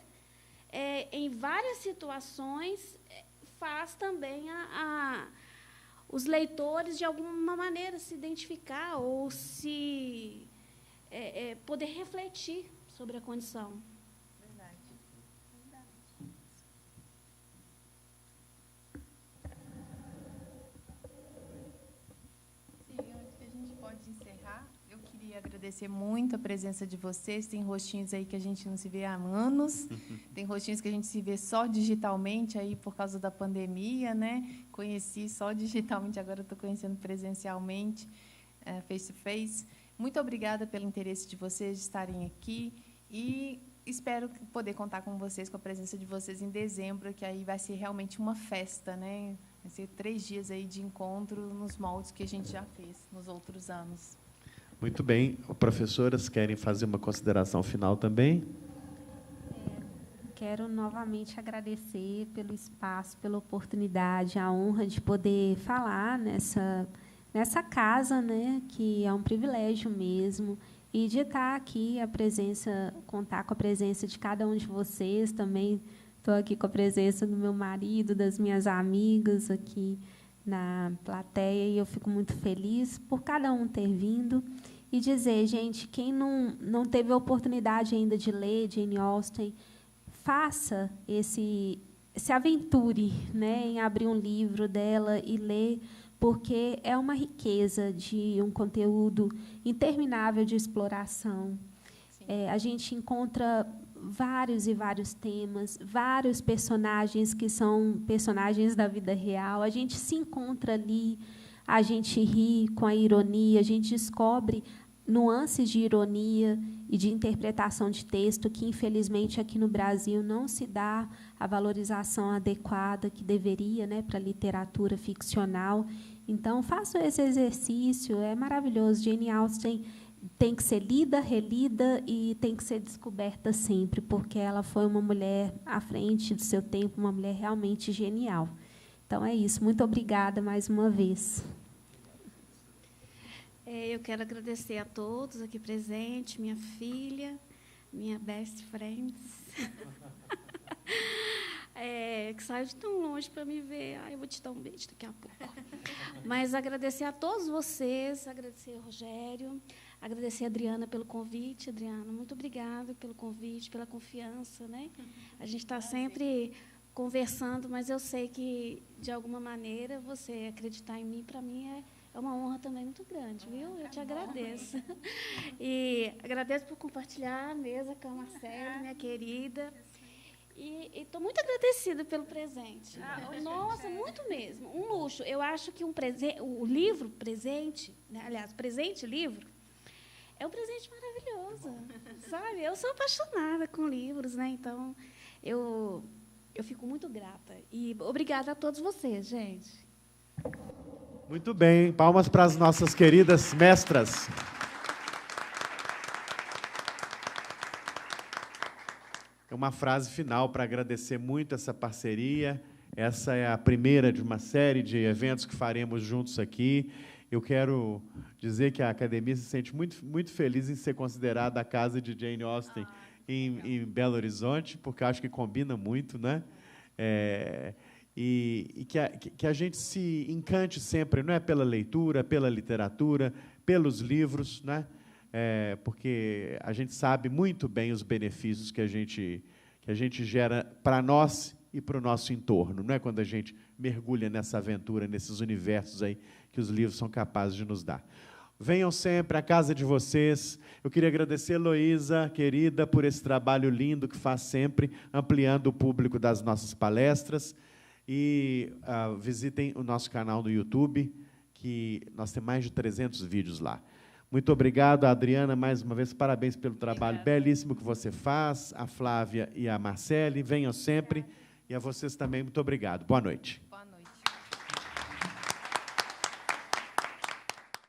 em várias situações, faz também os leitores, de alguma maneira, se identificar ou se poder refletir sobre a condição. Verdade. queria agradecer muito a presença de vocês. Tem rostinhos aí que a gente não se vê há anos, tem rostinhos que a gente se vê só digitalmente aí por causa da pandemia, né? Conheci só digitalmente, agora estou conhecendo presencialmente, face to face. Muito obrigada pelo interesse de vocês de estarem aqui e espero poder contar com vocês, com a presença de vocês em dezembro, que aí vai ser realmente uma festa, né? Vai ser 3 dias aí de encontro nos moldes que a gente já fez nos outros anos. Muito bem. Professoras, querem fazer uma consideração final também? Quero novamente agradecer pelo espaço, pela oportunidade, a honra de poder falar nessa casa, né, que é um privilégio mesmo, e de estar aqui, contar com a presença de cada um de vocês também. Estou aqui com a presença do meu marido, das minhas amigas aqui na plateia, e eu fico muito feliz por cada um ter vindo. E dizer, gente, quem não teve a oportunidade ainda de ler Jane Austen, faça se aventure, né, em abrir um livro dela e ler, porque é uma riqueza de um conteúdo interminável de exploração. A gente encontra vários e vários temas, vários personagens que são personagens da vida real. A gente se encontra ali, a gente ri com a ironia, a gente descobre nuances de ironia e de interpretação de texto que, infelizmente, aqui no Brasil não se dá a valorização adequada que deveria, né, para a literatura ficcional. Então, façam esse exercício, é maravilhoso. Jane Austen tem que ser lida, relida e tem que ser descoberta sempre, porque ela foi uma mulher à frente do seu tempo, uma mulher realmente genial. Então, é isso. Muito obrigada mais uma vez. Eu quero agradecer a todos aqui presentes, minha filha, minha best friend, que saiu de tão longe para me ver. Eu vou te dar um beijo daqui a pouco. Mas agradecer a todos vocês, agradecer ao Rogério, agradecer a Adriana pelo convite. Adriana, muito obrigada pelo convite, pela confiança, né? A gente está sempre conversando, mas eu sei que, de alguma maneira, você acreditar em mim, para mim, é uma honra também muito grande, viu? Eu te agradeço. E agradeço por compartilhar a mesa com a Marcela, minha querida. E estou muito agradecida pelo presente. Nossa, muito mesmo. Um luxo. Eu acho que o livro presente, né? Aliás, o presente livro, é um presente maravilhoso. Sabe? Eu sou apaixonada com livros, né? Então, eu fico muito grata. E obrigada a todos vocês, gente. Muito bem. Palmas para as nossas queridas mestras. É uma frase final para agradecer muito essa parceria. Essa é a primeira de uma série de eventos que faremos juntos aqui. Eu quero dizer que a Academia se sente muito, muito feliz em ser considerada a casa de Jane Austen em Belo Horizonte, porque acho que combina muito, né? E que a gente se encante sempre, não é, pela leitura, pela literatura, pelos livros, né? Porque a gente sabe muito bem os benefícios que a gente gera para nós e para o nosso entorno, não é, quando a gente mergulha nessa aventura, nesses universos aí que os livros são capazes de nos dar. Venham sempre à casa de vocês. Eu queria agradecer a Heloísa, querida, por esse trabalho lindo que faz sempre, ampliando o público das nossas palestras. E visitem o nosso canal no YouTube, que nós temos mais de 300 vídeos lá. Muito obrigado, Adriana, mais uma vez, parabéns pelo trabalho belíssimo que você faz, a Flávia e a Marcele, venham sempre, e a vocês também, muito obrigado. Boa noite.